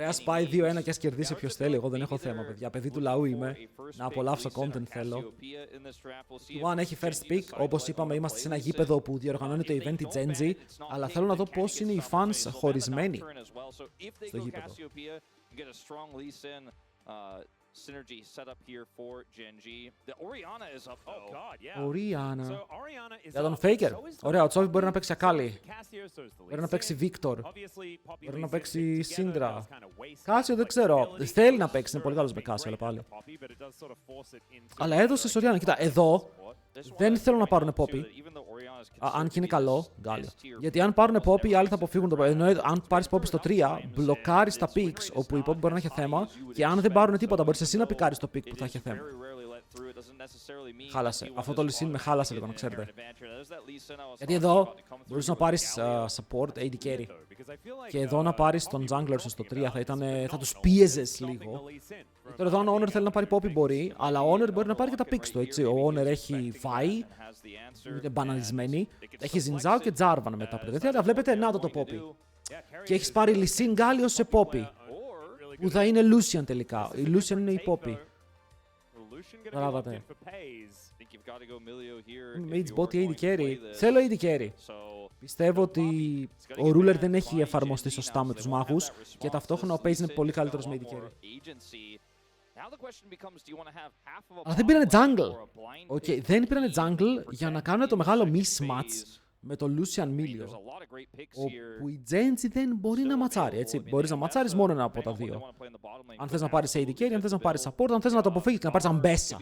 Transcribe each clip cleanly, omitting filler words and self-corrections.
Ας πάει 2-1 και ας κερδίσει ποιος θέλει. Εγώ δεν έχω θέμα, παιδιά. Παιδί του λαού είμαι. Να απολαύσω content θέλω. Η One έχει first pick. Όπως είπαμε, είμαστε σε ένα γήπεδο που διοργανώνει το event η Geng. Αλλά θέλω να δω πώς είναι οι fans χωρισμένοι στο γήπεδο. Synergy set up here for Geng. The Orianna is up though. Oh god, yeah. Orianna. So Orianna is Για τον Faker. Ωραία, ο Τσόβι μπορεί να παίξει Ακάλι. Μπορεί να παίξει Victor. Μπορεί να παίξει Syndra. Κάσιο δεν ξέρω. Θέλει να παίξει, είναι πολύ καλός με Κάσιο, αλλά πάλι. Αλλά έδωσε σε Orianna. Κοίτα, εδώ δεν θέλω να πάρουν Poppy. Αν και είναι καλό, γκάλιο. Γιατί αν πάρουν Poppy, οι άλλοι θα αποφύγουν το Poppy. Ενώ αν πάρεις Poppy στο 3, μπλοκάρεις τα picks όπου η Poppy μπορεί να έχει θέμα. Και αν δεν πάρουν τίποτα, μπορείς εσύ να πικάρεις το pick που θα έχει θέμα. Χάλασε. Αυτό το Lee Sin με χάλασε λίγο, να ξέρετε. Γιατί εδώ μπορείς να πάρεις support, AD carry. Και εδώ να πάρεις τον jungler σου στο 3 θα τους πίεζες λίγο. Τώρα εδώ αν ο Honor θέλει να πάρει Poppy μπορεί, αλλά ο Honor μπορεί να πάρει και τα picks του, έτσι. Ο Honor έχει Vi, είναι μπαναλισμένη. Έχει Zinzao και Jarvan μετά από αλλά βλέπετε, να το Poppy. Και έχεις πάρει Lee Sin Galio σε Poppy. Που θα είναι Lucian τελικά. Η Lucian είναι η Poppy. Καταλάβατε. Mage bot AD carry. Θέλω AD carry. Πιστεύω ότι ο Ruler δεν έχει εφαρμοστεί σωστά με τους μάγους και ταυτόχρονα ο Paige είναι πολύ καλύτερος με AD carry. Αλλά δεν πήρανε jungle. Okay, δεν πήρανε jungle για να κάνουν το μεγάλο mismatch με το Lucian Milio, όπου η Geng δεν μπορεί να ματσάρει, έτσι. Μπορείς να ματσάρεις μόνο ένα από τα δύο. Αν θες να πάρεις AD carry, αν θες να πάρεις support, αν θες να το αποφύγεις και να πάρεις Ambessa.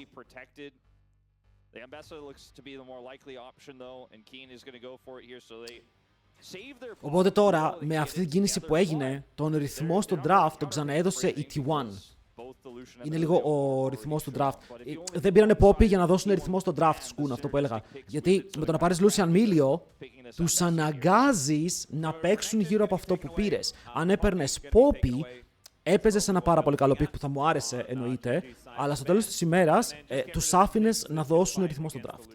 Οπότε τώρα, με αυτή την κίνηση που έγινε, τον ρυθμό στο draft τον ξαναέδωσε η T1. Είναι λίγο ο ρυθμός του draft. Δεν πήρανε Poppy για να δώσουν ρυθμό στο draft, σκούν αυτό που έλεγα. Γιατί με το να πάρεις Lucian Milio, τους αναγκάζεις να παίξουν γύρω από αυτό που πήρες. Αν έπαιρνες Poppy, έπαιζες ένα πάρα πολύ καλό pick που θα μου άρεσε, εννοείται, αλλά στο τέλος της ημέρας τους άφηνες να δώσουν ρυθμό στο draft.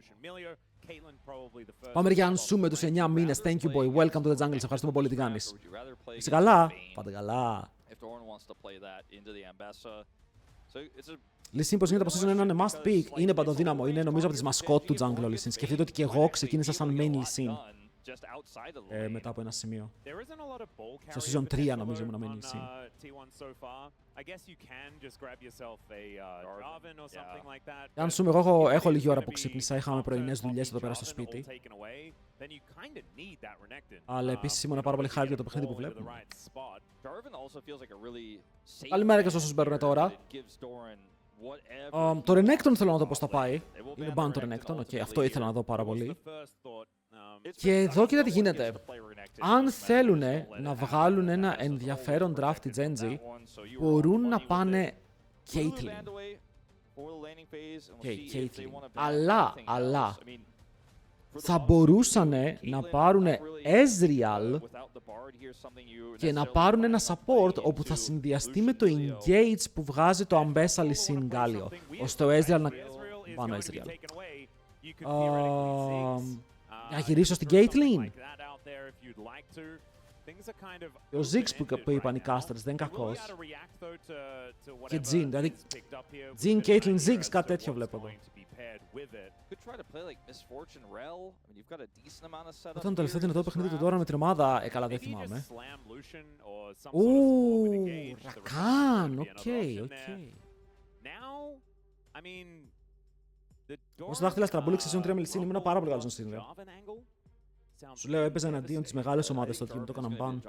Πάμε για Ανσού με τους 9 μήνες. Thank you boy, welcome to the jungle. Σε ευχαριστούμε πολύ, τι κάνεις. Είσαι καλά? Πάντα καλά. Lee Sin πως γίνεται από season 1 είναι must pick. Είναι παντοδύναμο. Είναι νομίζω από τις μασκότ του jungle ο Lee Sin. Σκεφτείτε ότι και εγώ ξεκίνησα σαν main Lee Sin. Μετά από ένα σημείο. Στο season 3 νομίζω ήμουν main Lee Sin. Αν σου εγώ έχω λίγη ώρα που ξύπνησα, είχαμε πρωινές δουλειές εδώ πέρα στο σπίτι. Αλλά επίσης ήμουν πάρα πολύ hype για το παιχνίδι που βλέπουμε. Καλημέρα και σε όσους μπαίνουν τώρα. Το Renekton θέλω να δω πώς θα πάει. Είναι ban το Renekton, αυτό ήθελα να δω πάρα πολύ. Και εδώ κοίτα τι γίνεται. Αν θέλουν να βγάλουν ένα ενδιαφέρον draft η Geng, μπορούν να πάνε Caitlyn. Αλλά θα μπορούσαν να πάρουν Ezreal και να πάρουν ένα support όπου θα συνδυαστεί με το engage που βγάζει το Ambessa Lee Sin Galio, ώστε ο Ezreal να... Πάνω Ezreal. Να γυρίσω στην Caitlyn. Ο Ziggs που είπαν οι casters δεν είναι κακός. Και Jin, δηλαδή Jin, Caitlyn, Ziggs, κάτι τέτοιο βλέπω εδώ. Αυτό είναι το τελευταίο δυνατό παιχνίδι του τώρα με την ομάδα. Καλά δεν θυμάμαι. Ρακάν, οκ. Όσο δάχτυλα στραμπούληξε σε season 3 με Lee Sin, ήμουν πάρα πολύ καλός στον Syndra. Σου λέω, έπαιζα εναντίον τις μεγάλες ομάδες τότε και μου το έκαναν μπαν.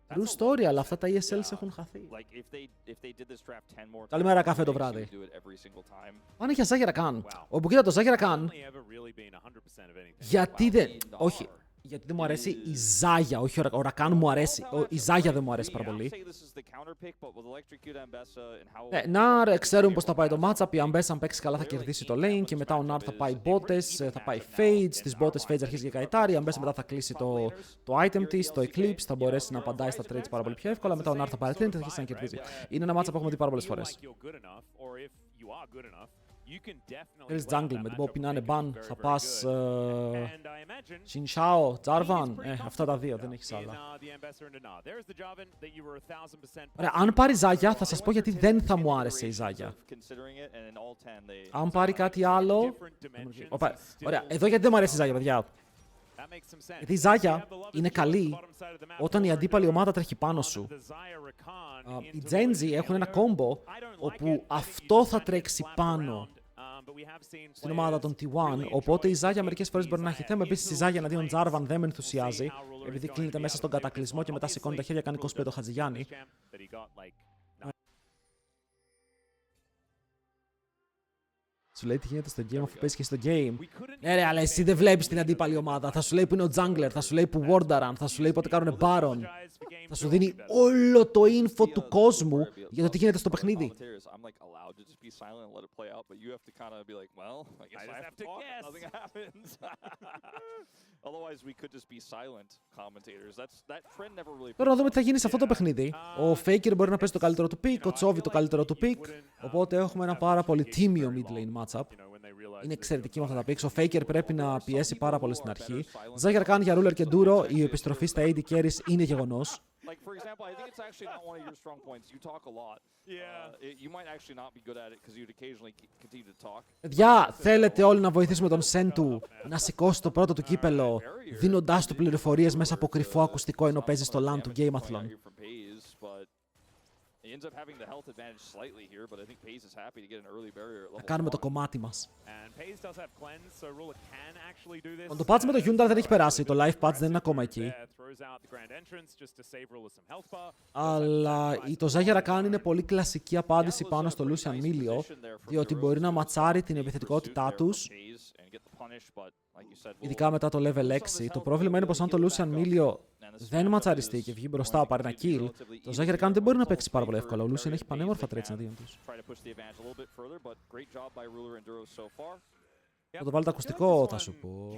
True story, αλλά αυτά τα ESLs έχουν χαθεί. Καλημέρα καφέ το βράδυ. Πάνε για Ζάγερα Καν. Όπου κοίτα το Ζάγερα Καν. Γιατί δεν... Όχι. Γιατί δεν μου αρέσει η Ζάγια, όχι ο Ρακάν μου αρέσει. Η Ζάγια δεν μου αρέσει πάρα πολύ. Να ξέρουμε πως θα πάει το matchup. Η Ambessa αν παίξει καλά θα κερδίσει το lane και μετά ο Nard θα πάει botes, θα πάει Fades. Στις botes Fades αρχίζει και καετάρει. Η Ambessa μετά θα κλείσει το item της, το Eclipse, θα μπορέσει να απαντάει στα trades πάρα πολύ πιο εύκολα. Μετά ο Nard θα πάρει trade και θα αρχίσει να κερδίζει. Είναι ένα matchup που έχουμε δει πάρα πολλές φορές. Θέλεις jungle με την Poppy να είναι ban, θα πας Chinchao, Jarvan, αυτά τα δύο, δεν έχεις άλλα. Ωραία, αν πάρει Ζάγια, θα σας πω γιατί δεν θα μου άρεσε η Ζάγια. Αν πάρει κάτι άλλο... Ωραία, εδώ γιατί δεν μου αρέσει η Ζάγια, παιδιά. Γιατί η Ζάγια είναι καλή όταν η αντίπαλη ομάδα τρέχει πάνω σου. Οι Genji έχουν ένα κόμπο όπου αυτό θα τρέξει πάνω στην ομάδα των T1, οπότε η Ζάγια μερικές φορές μπορεί να έχει θέμα. Επίσης η Ζάγια εναντίον Jarvan δεν με ενθουσιάζει, επειδή κλείνεται μέσα στον κατακλυσμό και μετά σηκώνει τα χέρια, κάνει cosplay το Χατζηγιάννη. Σου λέει τι γίνεται στο game αφού παίζει και στο game. Ρε, αλλά εσύ δεν βλέπεις την αντίπαλη ομάδα. Θα σου λέει που είναι ο jungler, θα σου λέει που Wardaran, θα σου λέει πότε κάνουν Baron. Θα σου δίνει όλο το info του κόσμου για το τι γίνεται στο παιχνίδι. Τώρα να δούμε τι θα γίνει σε αυτό το παιχνίδι. Ο Faker μπορεί να παίζει το καλύτερο του pick, ο Chovy το καλύτερο του pick. Οπότε έχουμε ένα πάρα πολύ τίμιο mid lane matchup. Είναι εξαιρετική με αυτά τα picks. Ο Faker πρέπει να πιέσει πάρα πολύ στην αρχή. Ζάγερ κάνει για ruler και ντούρο. Η επιστροφή στα AD carries είναι γεγονός. Like, for example, I think it's actually not one of your strong points. You talk a lot. You might actually not be good at it because you'd occasionally continue to talk. Παιδιά, θέλετε όλοι να βοηθήσουμε τον Σέντου να σηκώσει το πρώτο του κύπελο, δίνοντάς του πληροφορίες μέσα από κρυφό ακουστικό ενώ παίζει στο LAN του Gameathlon. Να κάνουμε το κομμάτι μας. Το patch με το Hyundai δεν έχει περάσει, το live patch δεν είναι ακόμα εκεί. Αλλά το Ζάγια είναι πολύ κλασική απάντηση πάνω στο Lucian Milio, διότι μπορεί να ματσάρει την επιθετικότητά τους, ειδικά μετά το level 6. Το πρόβλημα είναι πως αν το Lucian Milio δεν ματσαριστεί και βγει μπροστά, πάρει ένα kill, το Ζάγια δεν μπορεί να παίξει πάρα πολύ εύκολα. Ο Lucian έχει πανέμορφα traits εναντίον τους. Θα το βάλω το ακουστικό, θα σου πω.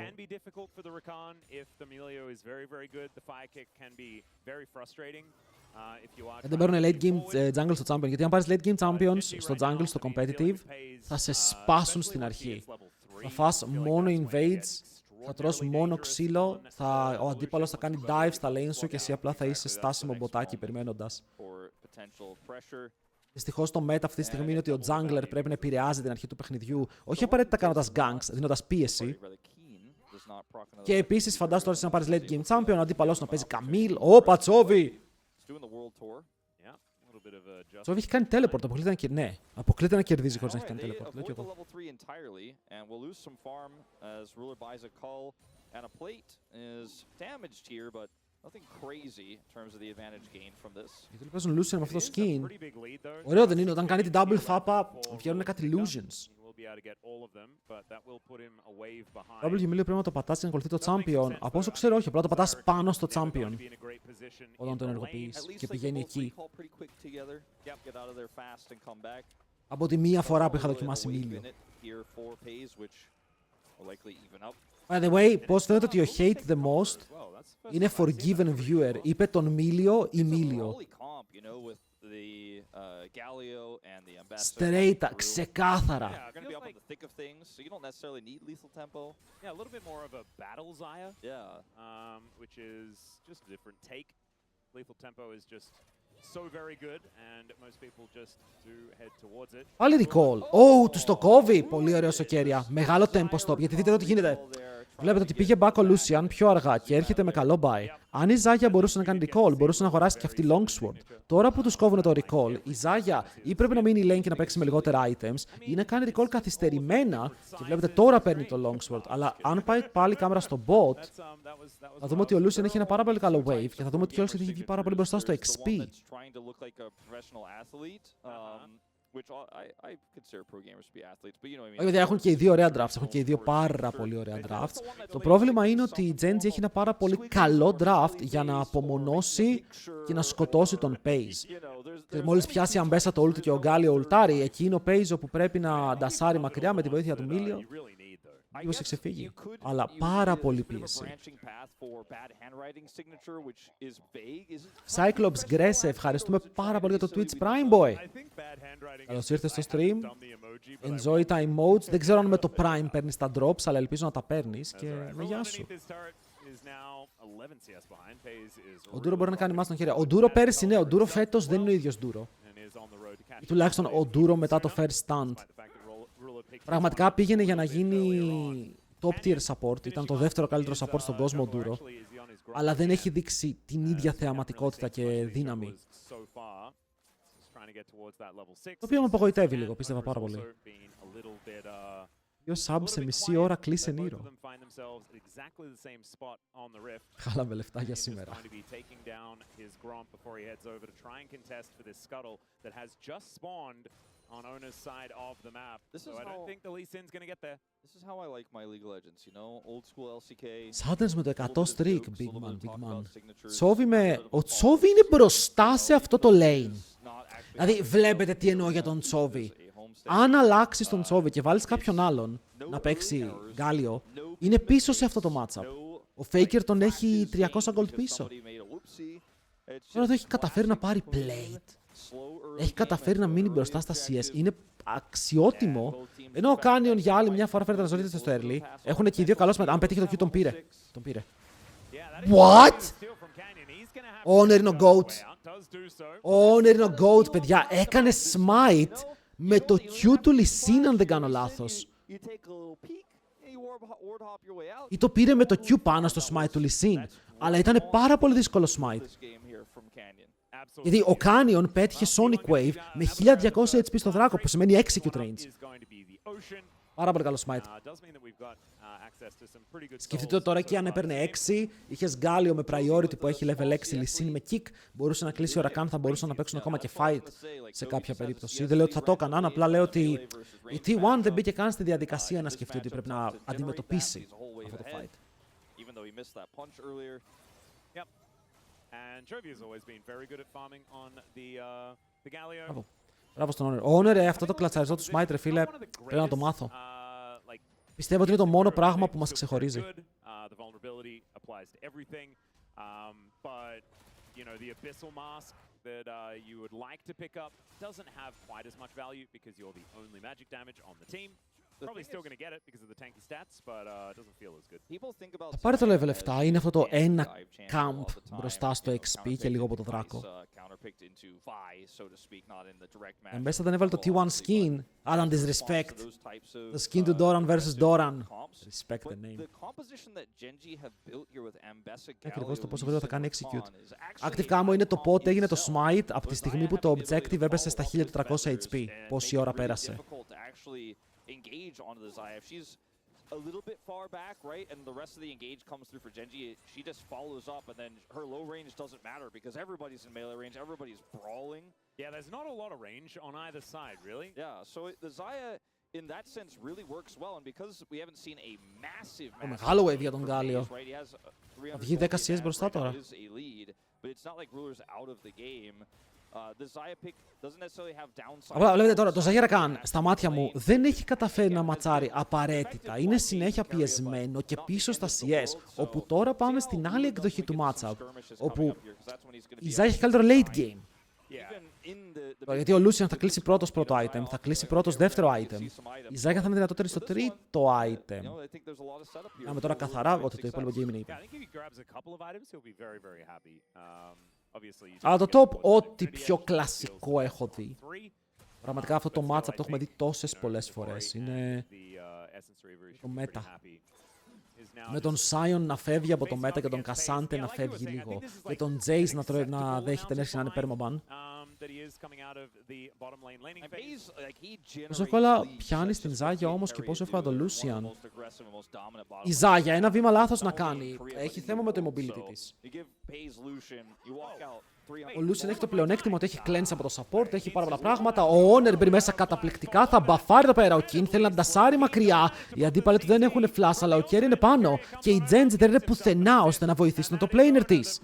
Δεν παίρνουν late game jungle στο champion, γιατί αν πάρεις late game champions στο jungle, στο competitive, θα σε σπάσουν στην αρχή. Θα φας μόνο invades, θα τρως μόνο ξύλο, ο αντίπαλος θα κάνει dive στα lane σου και εσύ απλά θα είσαι στάσιμο μποτάκι περιμένοντας. Δυστυχώς το meta αυτή τη στιγμή είναι ότι ο jungler πρέπει να επηρεάζει την αρχή του παιχνιδιού, όχι απαραίτητα κάνοντας ganks, δίνοντας πίεση. Και επίσης φαντάσου τώρα να πάρεις late game champion, ο αντίπαλος να παίζει Camille, όπα Chovy! Chovy έχει κάνει teleport, αποκλείται να κερδίζει χωρίς να έχει κάνει teleport, λέω κι εγώ. Γιατί παίζουν Lucian με αυτό το skin. Ωραίο δεν είναι, όταν κάνει την double fapa βγαίνουν κάτι illusions. W Milio πρέπει να το πατάς και να ακολουθεί το champion. Από όσο ξέρω όχι, απλά το πατάς πάνω στο champion όταν το ενεργοποιείς και πηγαίνει εκεί. Από τη μία φορά που είχα δοκιμάσει Milio. By the way, πώς φαίνεται ότι ο hate the most είναι forgiven viewer. Είπε τον Milio ή Milio. Straight, ξεκάθαρα. Πάλι recall. Τους το κόβει. Πολύ ωραίο σοκέρια. Μεγάλο tempo stop. Γιατί δείτε εδώ τι γίνεται. Βλέπετε ότι πήγε back ο Lucian πιο αργά και έρχεται με καλό buy. Αν η Ζάγια μπορούσε να κάνει recall, μπορούσε να αγοράσει και αυτή longsword. Τώρα που τους κόβουν το recall, η Ζάγια ή πρέπει να μείνει lane και να παίξει με λιγότερα items, ή να κάνει recall καθυστερημένα και βλέπετε τώρα παίρνει το longsword. Αλλά αν πάει πάλι η κάμερα στο bot, θα δούμε ότι ο Lucian έχει ένα πάρα πολύ καλό wave και θα δούμε ότι κιόλας έχει βγει πάρα πολύ μπροστά στο XP. Όχι, έχουν και οι δύο ωραία drafts. Έχουν και οι δύο πάρα πολύ ωραία drafts. Το πρόβλημα είναι ότι η Genji έχει ένα πάρα πολύ καλό draft για να απομονώσει και να σκοτώσει τον Paze. Και μόλις πιάσει αμπέσα το ult και ο Γκάλιο ουλτάρει, εκεί είναι ο Paze όπου πρέπει να ντασάρει μακριά με τη βοήθεια του Milio. Λίγο σε ξεφύγει. Αλλά πάρα πολύ πίεση. Cyclops Γκρέ, ευχαριστούμε πάρα πολύ για το Twitch Prime Boy. Καλώς ήρθες στο stream. Enjoy τα emotes. Δεν ξέρω αν με το Prime παίρνεις τα drops, αλλά ελπίζω να τα παίρνεις και με γεια σου. Ο Ντούρο μπορεί να κάνει μάτς στον χέρι. Ο Ντούρο πέρυσι, ναι, ο Ντούρο φέτος δεν είναι ο ίδιος Ντούρο. Ή τουλάχιστον ο Ντούρο μετά το first stand. Πραγματικά πήγαινε για να γίνει top tier support. Ήταν το δεύτερο καλύτερο support στον κόσμο ο Ντούρο. Αλλά δεν έχει δείξει την ίδια θεαματικότητα και δύναμη. Το οποίο με απογοητεύει λίγο, πίστευα πάρα πολύ. 2 subs σε μισή ώρα κλείσε Νίρο. Χάλαμε λεφτά για σήμερα. On owner's side of the map. So I don't think the Lee Sin's gonna get there. This is how I like my League of Legends, you know, old school LCK. Σάντενς με το 100 streak, big man. Τσόβι με... Ο Τσόβι είναι μπροστά σε αυτό το lane. Δηλαδή, βλέπετε τι εννοώ για τον Τσόβι. Αν αλλάξεις τον Τσόβι και βάλεις κάποιον άλλον να παίξει Γκάλιο, είναι πίσω σε αυτό το matchup. Ο Faker τον έχει 300 gold πίσω. Τώρα εδώ έχει καταφέρει να πάρει plate. Έχει καταφέρει να μείνει μπροστά στα CS. Είναι αξιότιμο. Ενώ ο Canyon για άλλη μια φορά φέρεται να ζωρίζεται στο early. Έχουν και οι δύο καλώς μετά. Αν πετύχει το Q, τον πήρε. Τον πήρε. What? Ο Honor είναι ο GOAT. Ο Honor είναι ο GOAT, παιδιά. Έκανε smite με το Q του Lee Sin, αν δεν κάνω λάθος. Ή το πήρε με το Q πάνω στο smite του Lee Sin. Αλλά ήταν πάρα πολύ δύσκολο smite. Γιατί ο Canyon πέτυχε Sonic Wave με 1200 HP στο δράκο, που σημαίνει execute range. Πάρα πολύ καλό smite. Σκεφτείτε τώρα εκεί αν έπαιρνε 6, είχες Γκάλιο με priority που έχει level 6, Lee Sin με kick, μπορούσε να κλείσει ο Rakan, θα μπορούσαν να παίξουν ακόμα και fight σε κάποια περίπτωση. Δεν λέω ότι θα το έκαναν, απλά λέω ότι η T1 δεν μπήκε καν στη διαδικασία να σκεφτεί ότι πρέπει να αντιμετωπίσει αυτό το fight. And Jovi has always been very good at farming on the Galio. Μπράβο στον Honor. Ο Honor, αυτό το κλατσαριστό του smite, ρε φίλε, πρέπει να το μάθω. Πιστεύω ότι είναι το μόνο πράγμα που μας ξεχωρίζει. That you would like to pick up doesn't have quite as much value because you're the only magic damage on the team. Probably still going to get it because of the tanky stats, but it doesn't feel as good. Θα πάρει το level 7, είναι αυτό το ένα camp μπροστά στο XP και λίγο από το δράκο. Εμπέστα δεν έβαλε το T1 skin, αλλά disrespect. Το skin του Doran versus Doran. Respect the name. Ακριβώς το πόσο γρήγορα θα κάνει execute. Active camo είναι το πότε έγινε το smite από τη στιγμή που το objective έπεσε στα 1400 HP. Πόση ώρα πέρασε. Engage onto the Xayah. If she's a little bit far back, right, and the rest of the engage comes through for Genji, she just follows up, and then her low range doesn't matter because everybody's in melee range, everybody's brawling. Yeah, there's not a lot of range on either side, really. Yeah, so the Xayah, in that sense, really works well, and because we haven't seen a massive μεγάλο wave για τον Γκάλιο. Θα βγει 10 CS μπροστά τώρα. But it's not like Ruler's out of the game. The Xayah pick doesn't necessarily have downside. Απλά βλέπετε τώρα, το Xayah Rakan στα μάτια μου δεν έχει καταφέρει να ματσάρει απαραίτητα. Είναι συνέχεια πιεσμένο και πίσω στα CS. Όπου τώρα πάμε στην άλλη εκδοχή του matchup. Όπου η Xayah έχει καλύτερο late game. Γιατί ο Lucian θα κλείσει πρώτος πρώτο item, θα κλείσει πρώτος δεύτερο item. Η Xayah θα είναι δυνατότερη στο τρίτο item.Άμε τώρα καθαρά ότι το υπόλοιπο game είναι ύπο. Αλλά το top, ό,τι πιο κλασικό έχω δει. Πραγματικά αυτό το matchup το έχουμε δει τόσες πολλές φορές. Είναι το meta. Με τον Sion να φεύγει από το meta και τον Cassante να φεύγει λίγο. Και τον Jace να δέχεται να έρχεται να είναι permaban. Πόσο εύκολα πιάνει την Xayah όμως και πόσο εύκολα τον Lucian. Η Xayah ένα βήμα λάθος να κάνει. Έχει θέμα με το immobility της. Ο Lucian έχει το πλεονέκτημα ότι έχει cleanse από το support, έχει πάρα πολλά πράγματα. Ο Honor μπει μέσα καταπληκτικά, θα μπαφάρει εδώ πέρα. Ο King θέλει να ντασάρει μακριά. Οι αντίπαλοι του δεν έχουν flash, αλλά ο Kerry είναι πάνω. Και η Genji δεν είναι πουθενά ώστε να βοηθήσουν το planer της.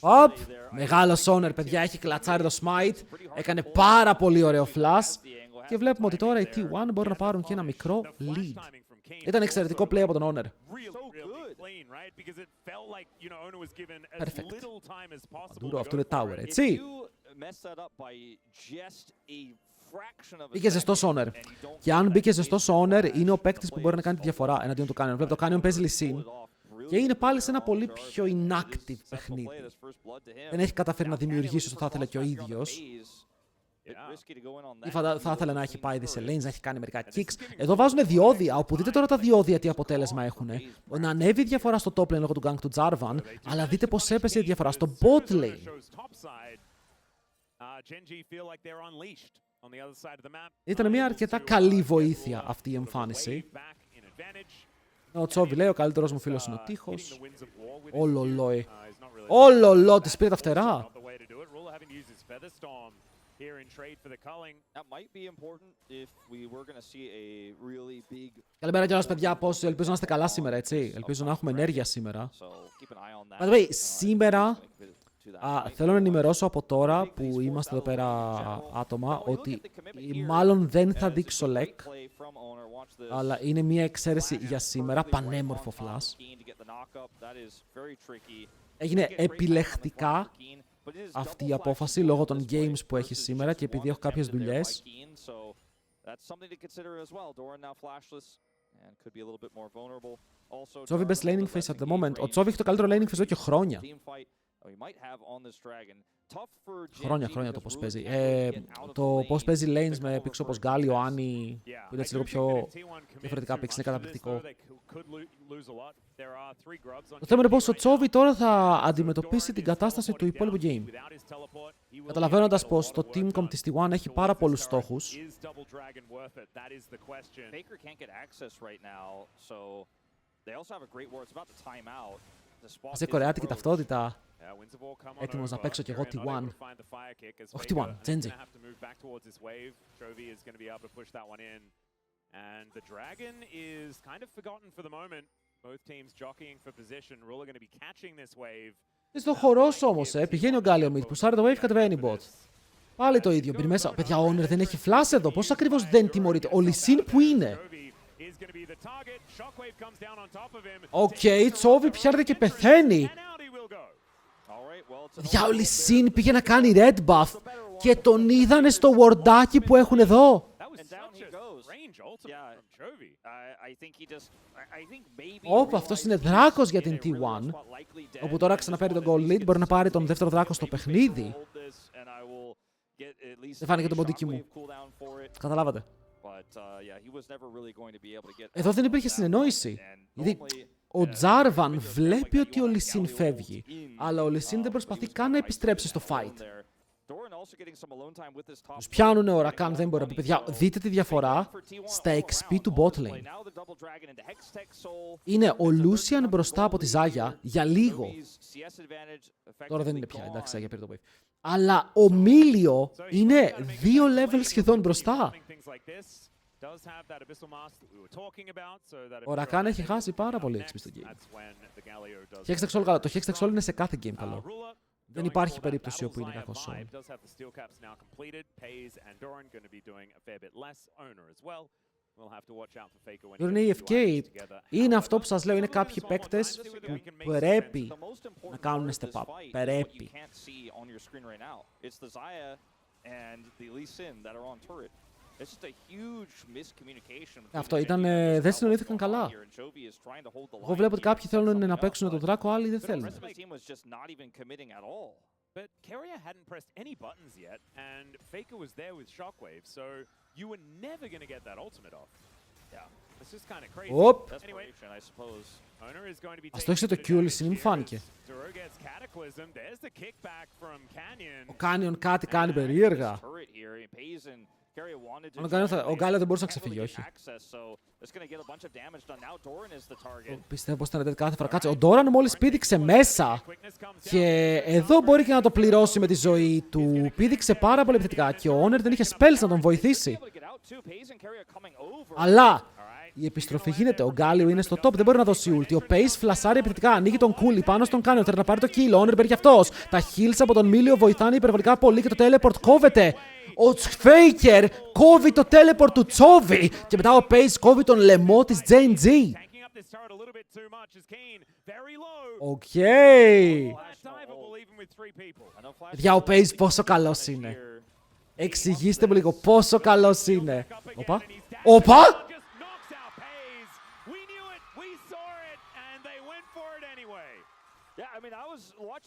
Οπ, μεγάλος Honor, παιδιά, έχει κλατσάρει το smite. Έκανε πάρα πολύ ωραίο flash. Και βλέπουμε ότι τώρα οι T1 μπορούν να πάρουν και ένα μικρό lead. Ήταν εξαιρετικό play από τον Honor. Perfect. Αντούρο, αυτό είναι tower, έτσι. Μπήκε ζεστός Honor. Και αν μπήκε ζεστός Honor, είναι ο παίκτης που μπορεί να κάνει τη διαφορά εναντίον του Canyon. Βλέπετε, το Canyon παίζει Lee και είναι πάλι σε ένα πολύ πιο inactive παιχνίδι. Δεν έχει καταφέρει να δημιουργήσει όσο θα ήθελε και ο ίδιος. Ή θα ήθελε να έχει πάει σε lanes, να έχει κάνει μερικά kicks. Εδώ βάζουν διόδια, όπου δείτε τώρα τα διόδια τι αποτέλεσμα έχουν. Να ανέβει η διαφορά στο top lane λόγω του gank του Jarvan, αλλά δείτε πως έπεσε η διαφορά στο bot lane. Ήταν μια αρκετά καλή βοήθεια αυτή η εμφάνιση. Ο Τσόβι λέει, ο καλύτερος μου φίλος είναι ο τείχος. Ολολό, της πήρε τα φτερά. Καλημέρα κιόλας, παιδιά, πώς ελπίζω να είστε καλά σήμερα, έτσι. Ελπίζω να έχουμε ενέργεια σήμερα. Σήμερα θέλω να ενημερώσω από τώρα που είμαστε εδώ πέρα άτομα ότι μάλλον δεν θα δείξω lek, αλλά είναι μια εξαίρεση για σήμερα, πανέμορφο flash. Έγινε επιλεκτικά αυτή η απόφαση λόγω των games που έχει σήμερα και επειδή έχω κάποιες δουλειές. Τσόβι best laning face at the moment. Ο Τσόβι έχει το καλύτερο laning face εδώ και χρόνια. Χρόνια το πώς παίζει. Το πώς παίζει lanes με picks όπως Γκάλιο, Άνι, που είναι έτσι λίγο πιο διαφορετικά picks, είναι καταπληκτικό. Το θέμα είναι πως ο Τσόβι τώρα θα αντιμετωπίσει την κατάσταση του υπόλοιπου game. Καταλαβαίνοντας πως το teamcom της T1 έχει πάρα πολλούς στόχους. Σε κορεάτικη ταυτότητα. Έτοιμος να παίξω κι εγώ T1. Όχι T1, Genji. Στο χορός όμως, πηγαίνει ο Γκάλιο mid, που σάρει το wave, κατεβαίνει bot. Πάλι το ίδιο, μπει μέσα. Παιδιά, ο Honor δεν έχει flash εδώ, πώς ακριβώς δεν τιμωρείται. Ο Lee που είναι. Οκ, Τσόβι πιάνεται και πεθαίνει. Για ο Lee πήγε να κάνει red buff και τον είδανε στο wardάκι που έχουν εδώ. Όπα, αυτός είναι δράκος για την T1, όπου τώρα ξαναπαίρνει τον gold lead, μπορεί να πάρει τον δεύτερο δράκο στο παιχνίδι. Δεν φάνηκε το ποντίκι μου. Καταλάβατε. Εδώ δεν υπήρχε συνεννόηση. Γιατί ο Jarvan βλέπει ότι ο Lee φεύγει, αλλά ο Lee δεν προσπαθεί καν να επιστρέψει στο fight. Τους πιάνουνε ο Rakan, δεν μπορεί να πει, παιδιά, δείτε τη διαφορά στα XP του bot lane. Είναι ο Lucian μπροστά από τη Ζάγια για λίγο. Τώρα δεν είναι πια, εντάξει, Ζάγια πήρε το wave. Αλλά ο Μίλιο είναι 2 level σχεδόν μπροστά. Ο Rakan έχει χάσει πάρα πολύ XP στο game. Το Hextech είναι σε κάθε game καλό. Δεν υπάρχει περίπτωση όπου είναι κακός Son. Είναι η FK. Είναι αυτό που σας λέω, είναι κάποιοι παίκτες που πρέπει να κάνουν step up. Πρέπει. Αυτό ήταν, δεν συνοήθηκαν καλά. Εγώ βλέπω ότι κάποιοι θέλουν να παίξουν τον Δράκο, άλλοι δεν θέλουν. Οπ! Ας το έχεις το Q, Lee μου φάνηκε. Ο Canyon κάτι κάνει περίεργα. Ο Γκάλιο δεν μπορούσε να ξεφύγει, όχι. Πιστεύω πως ήταν κάθε φορά. Κάτσε, ο Doran μόλις πήδηξε μέσα και εδώ μπορεί και να το πληρώσει με τη ζωή του. Πήδηξε πάρα πολύ επιθετικά και ο Honor δεν είχε spells να τον βοηθήσει. Αλλά Η επιστροφή γίνεται. Ο Γκάλιο είναι στο top. Δεν μπορεί να δώσει ulti. Ο Pace φλασάρει επιθετικά. Ανοίγει τον Κούλι πάνω στον Κάνιο. Θέλει να πάρει το kill. Ο Honor παίρνει και αυτός. Τα heals από τον Μίλιο βοηθάνε υπερβολικά πολύ και το teleport κόβεται. Ο Faker κόβει το teleport του Τσόβι. Και μετά ο Pace κόβει τον λαιμό της Geng. Οκ. Για ο Pace πόσο καλός είναι. Εξηγήστε μου λίγο πόσο καλός είναι. Όπα. Όπα!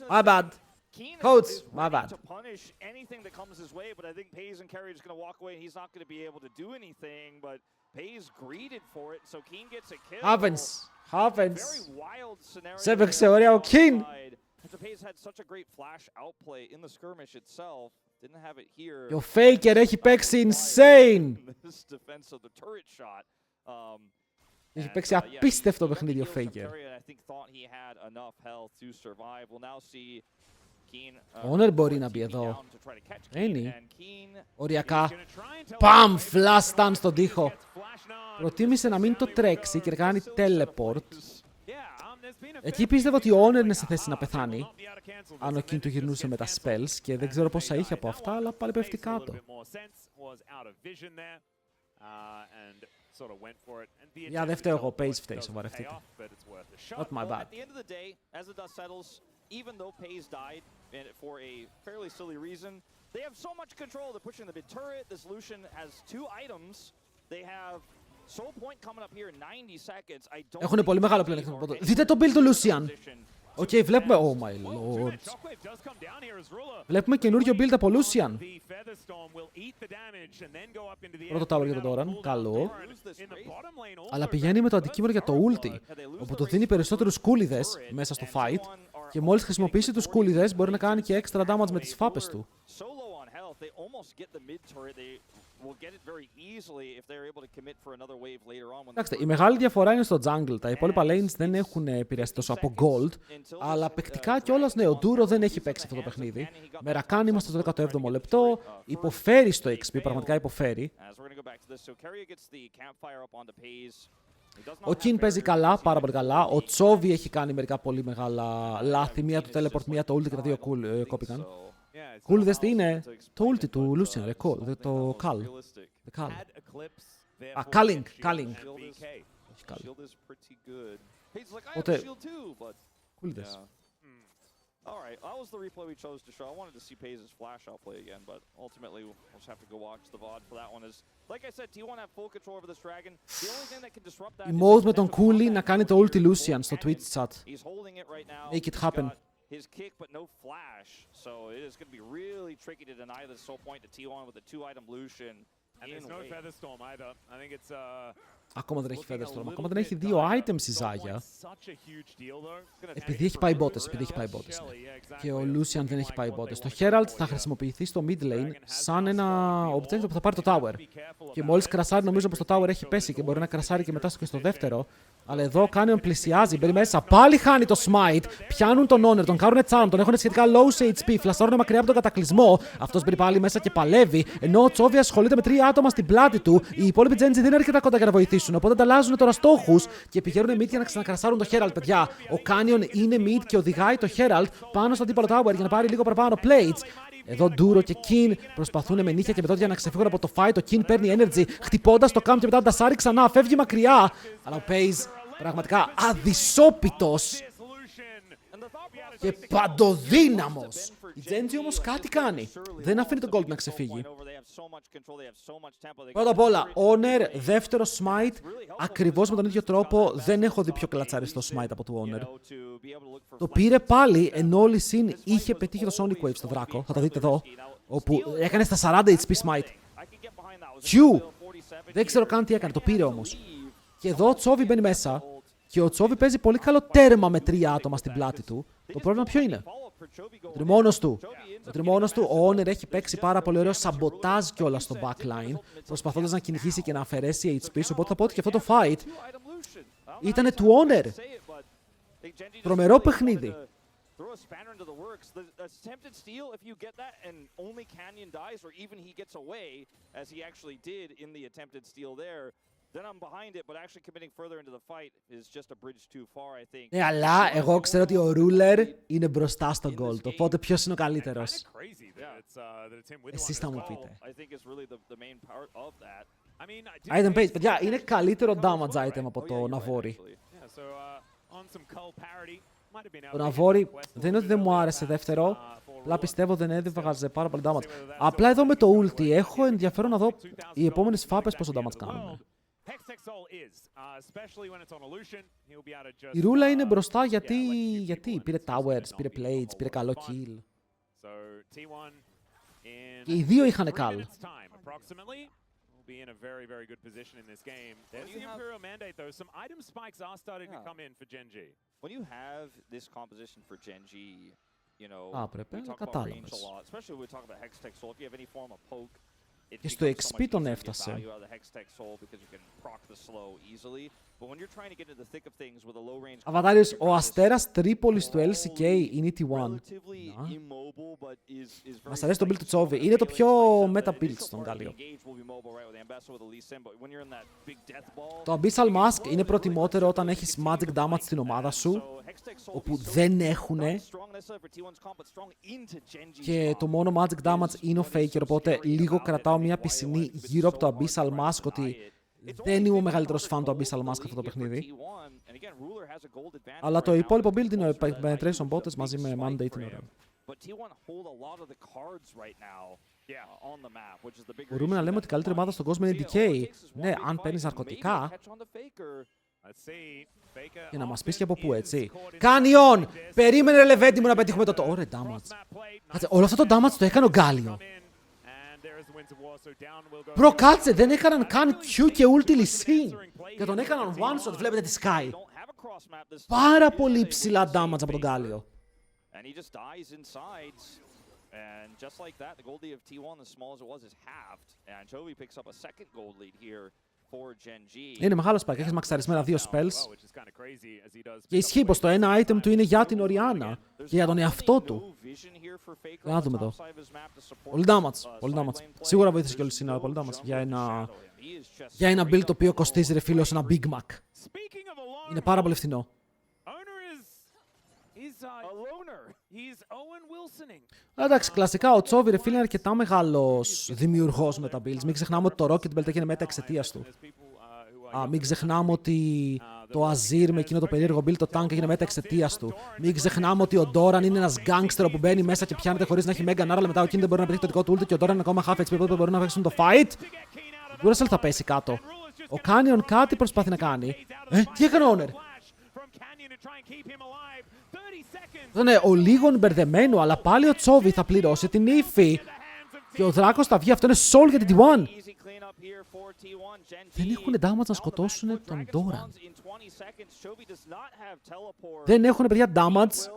My bad. Coach, my bad. To punish anything that comes his way, but I think Pays and Carry are just going to walk away and he's not going to be able to do anything, but Pays greeted for it, so Keen gets a kill. Happens. Very wild scenario. Σε έπαιξε ωραία ο Keen. So Pays had such a great flash outplay in the skirmish itself. Didn't have it here. Και ο Faker έχει παίξει insane. This defense of the turret shot. Έχει παίξει απίστευτο παιχνίδι ο Faker. Ο Honor μπορεί να μπει εδώ.Αίνει. Οριακά. Παμ! Flash stun στον τοίχο. Προτίμησε να μην το τρέξει και να κάνει teleport. Εκεί πίστευα ότι ο Honor είναι σε θέση να πεθάνει. Αν ο King του γυρνούσε με τα spells και δεν ξέρω πόσα είχε από αυτά, αλλά πάλι πέφτει κάτω. Για δεν φταίω εγώ, Pace φταίει, σοβαρευτείτε. Not my bad. Even though Pays died for a fairly silly reason, they have so much control. They're pushing the mid turret. This Lucian has 2 items. They have Soul Point coming up here in 90 seconds. I don't. Έχουν πολύ μεγάλο πλεονέκτημα. Δείτε το build του Lucian. Οκ, βλέπουμε. Oh my lord. Βλέπουμε καινούριο build από Lucian. Πρώτο tower για τον Doran. Καλό. Αλλά πηγαίνει με το αντικείμενο για το ulti, όπου του δίνει περισσότερους κούλιδες μέσα στο fight και μόλις χρησιμοποιήσει τους κούλιδες μπορεί να κάνει και extra damage με τις φάπες του. Κοιτάξτε, η μεγάλη διαφορά είναι στο jungle. Τα υπόλοιπα lanes δεν έχουν επηρεαστεί τόσο από gold, αλλά παικτικά κιόλας, ναι, ο Duro δεν έχει παίξει αυτό το παιχνίδι. Με Rakan είμαστε στο 17ο λεπτό, υποφέρει στο XP, πραγματικά υποφέρει. Ο King παίζει καλά, πάρα πολύ καλά. Ο Τσόβι έχει κάνει μερικά πολύ μεγάλα λάθη. Μία του teleport, μία το ulti και τα δύο κόπηκαν. Κούλιδες τι είναι? Το ulti του Lucian, το Cal. Α, Calling. Όχι Cal. Οπότε, κούλιδες. Alright, that was the replay we chose to show. I wanted to see Pays' flash outplay again, but ultimately we'll just have to go watch the VOD for that one. Like I said, T1 have full control over this dragon. The only thing that can disrupt that is mode με τον Cooley να κάνει το ulti Lucian στο Twitch chat. He's holding it right now. Make it happen. His kick, but no flash. So it is going to be really tricky to deny the soul point to T1 with a 2-item Lucian. And there's no feather storm either. I think it's Ακόμα δεν έχει Feather Storm, ακόμα δεν έχει 2 items η Ζάγια. Επειδή έχει πάει μπότες, ναι. Και ο Lucian δεν έχει πάει μπότες. Το Herald θα χρησιμοποιηθεί στο mid lane σαν ένα objective που θα πάρει το tower. Και μόλις κρασάρει, νομίζω πως το tower έχει πέσει και μπορεί να κρασάρει και μετά και στο δεύτερο. Αλλά εδώ Κάνιον πλησιάζει, μπαίνει μέσα, πάλι χάνει το smite. Πιάνουν τον Honor, τον κάνουν charm, τον έχουν σχετικά low σε HP, φλασσάρουν μακριά από τον κατακλυσμό. Αυτός μπαίνει πάλι μέσα και παλεύει. Ενώ ο Τσόβι ασχολείται με 3 άτομα στην πλάτη του. Οι υπόλοιποι Geng δεν είναι αρκετά κοντά για να βοηθήσουν. Οπότε ανταλλάζουν τώρα στόχους και πηγαίνουν mid για να ξανακρασάρουν το Herald, παιδιά. Ο Κάνιον είναι mid και οδηγάει το Herald πάνω στο αντίπαλο tower για να πάρει λίγο παραπάνω plates. Εδώ Duro και Kin προσπαθούν με νύχια και με δόντια να ξεφύγουν από το fight. Ο Kin παίρνει energy, χτυπώντας το camp και μετά ντασάρει ξανά, φεύγει μακριά. Αλλά ο Pays πραγματικά αδυσόπιτος και παντοδύναμος. Η Genji όμως κάτι κάνει. Δεν αφήνει τον Gold να ξεφύγει. Πρώτα απ' όλα, Honor, δεύτερο smite, ακριβώς με τον ίδιο τρόπο. Δεν έχω δει πιο κλατσαριστό smite από του Honor. Το πήρε πάλι, ενώ ο Lee είχε πετύχει το Sonic Wave στο δράκο. Θα το δείτε εδώ, όπου έκανε στα 40 HP smite. Q! Δεν ξέρω καν τι έκανε, το πήρε όμως. Και εδώ ο Τσόβι μπαίνει μέσα. Και ο Τσόβι παίζει πολύ καλό τέρμα με 3 άτομα στην πλάτη του. Το πρόβλημα ποιο είναι? Ο τριμώνος του. Ο Honor έχει παίξει πάρα πολύ ωραίο σαμποτάζ κιόλας στο backline, προσπαθώντας να κυνηγήσει και να αφαιρέσει HP. Οπότε θα πω ότι και αυτό το fight ήτανε του Honor. Τρομερό παιχνίδι. Ναι, αλλά εγώ ξέρω ότι ο Ruler είναι μπροστά στο Gold. Οπότε ποιος είναι ο καλύτερος? Εσείς θα μου πείτε. Item Page, παιδιά, είναι καλύτερο damage item από το Navori. Το Navori δεν είναι ότι δεν μου άρεσε δεύτερο. Απλά πιστεύω δεν έβγαζε πάρα πολύ damage. Απλά εδώ με το ulti έχω ενδιαφέρον να δω οι επόμενες φάπες πόσο damage κάνουν. Η Ρούλα είναι μπροστά γιατί πήρε towers, πήρε plates, πήρε καλό kill. Και οι δύο είχανε καλ. Be in a very, very good position in this game. There's the Imperial Mandate, though. Some item spikes are starting to come in for Geng. When you have this composition for Geng, you know, we talk about range a lot, especially when we talk about Hextech Soul. If you have any form of poke, και στο XP τον έφτασε. Αβατάριος, ο Αστέρας Τρίπολης του LCK είναι η T1. Μας αρέσει το build του Τσόβι. Είναι το πιο meta build στον Γκάλιο. Το Abyssal Mask είναι προτιμότερο όταν έχεις magic damage στην ομάδα σου, όπου δεν έχουνε, και το μόνο magic damage είναι ο Faker, οπότε λίγο κρατάω μια πισινή γύρω από το Abyssal Mask, ότι δεν είμαι ο μεγαλύτερος φαν του Abyssal Mask αυτό το παιχνίδι. Αλλά το υπόλοιπο build είναι ο Penetration Bottes μαζί με Mandate είναι ωραίο. Μπορούμε να λέμε ότι η καλύτερη ομάδα στον κόσμο είναι DK. Ναι, αν παίρνεις ναρκωτικά. Και να μας πεις και από πού, έτσι. Κάνιον! Περίμενε, ρε Λεβέντη μου, να πετύχουμε το... Ωραία, damage. Κάτσε, όλο αυτό το damage το έκανε ο Γκάλιο. Μπρο, κάτσε, δεν έκαναν καν Q και ulti Lee και τον έκαναν one shot, βλέπετε τη Sky. Πάρα πολύ ψηλά damage από τον Γκάλιο. And just like that, the gold lead of T1, as small as it was, is halved. And Chovy picks up a second gold lead here for Geng. Είναι μεγάλο spike, έχεις μαξαρισμένα δύο spells. Και ισχύει πως το ένα item του είναι για την Οριάννα και για τον εαυτό του. Για να δούμε εδώ. Πολύ damage, πολύ damage. Σίγουρα βοήθησε και όλη σήμερα, πολύ damage για ένα build το οποίο κοστίζει, ρε φίλο, ένα Big Mac. Είναι πάρα πολύ φθηνό. Εντάξει, κλασικά ο Τσόβι, ρε φίλε, είναι αρκετά μεγάλος δημιουργός με τα builds. Μην ξεχνάμε ότι το Rocket Belt έγινε μέτα εξαιτίας του. Μην ξεχνάμε ότι το Azir με εκείνο το περίεργο build, το Tank, έγινε μέτα εξαιτίας του. Μην ξεχνάμε ότι ο Doran είναι ένας γκάγκστερ που μπαίνει μέσα και πιάνεται χωρίς να έχει Mega Nara, αλλά μετά ο King δεν μπορεί να πετύχει το δικό του ult και ο Doran είναι ακόμα half HP, οπότε μπορεί να παίξουν το fight. Ο Duracell θα πέσει κάτω. Ο Canyon κάτι προσπαθεί να κάνει. Τι έκανε ο Honor? Ναι, ο Λίγον μπερδεμένο, αλλά πάλι ο Τσόβι θα πληρώσει την ύφη. Και ο Δράκος θα βγει, αυτό είναι soul για την T1. Δεν έχουν damage να σκοτώσουν τον Doran. Δεν έχουν, παιδιά, damage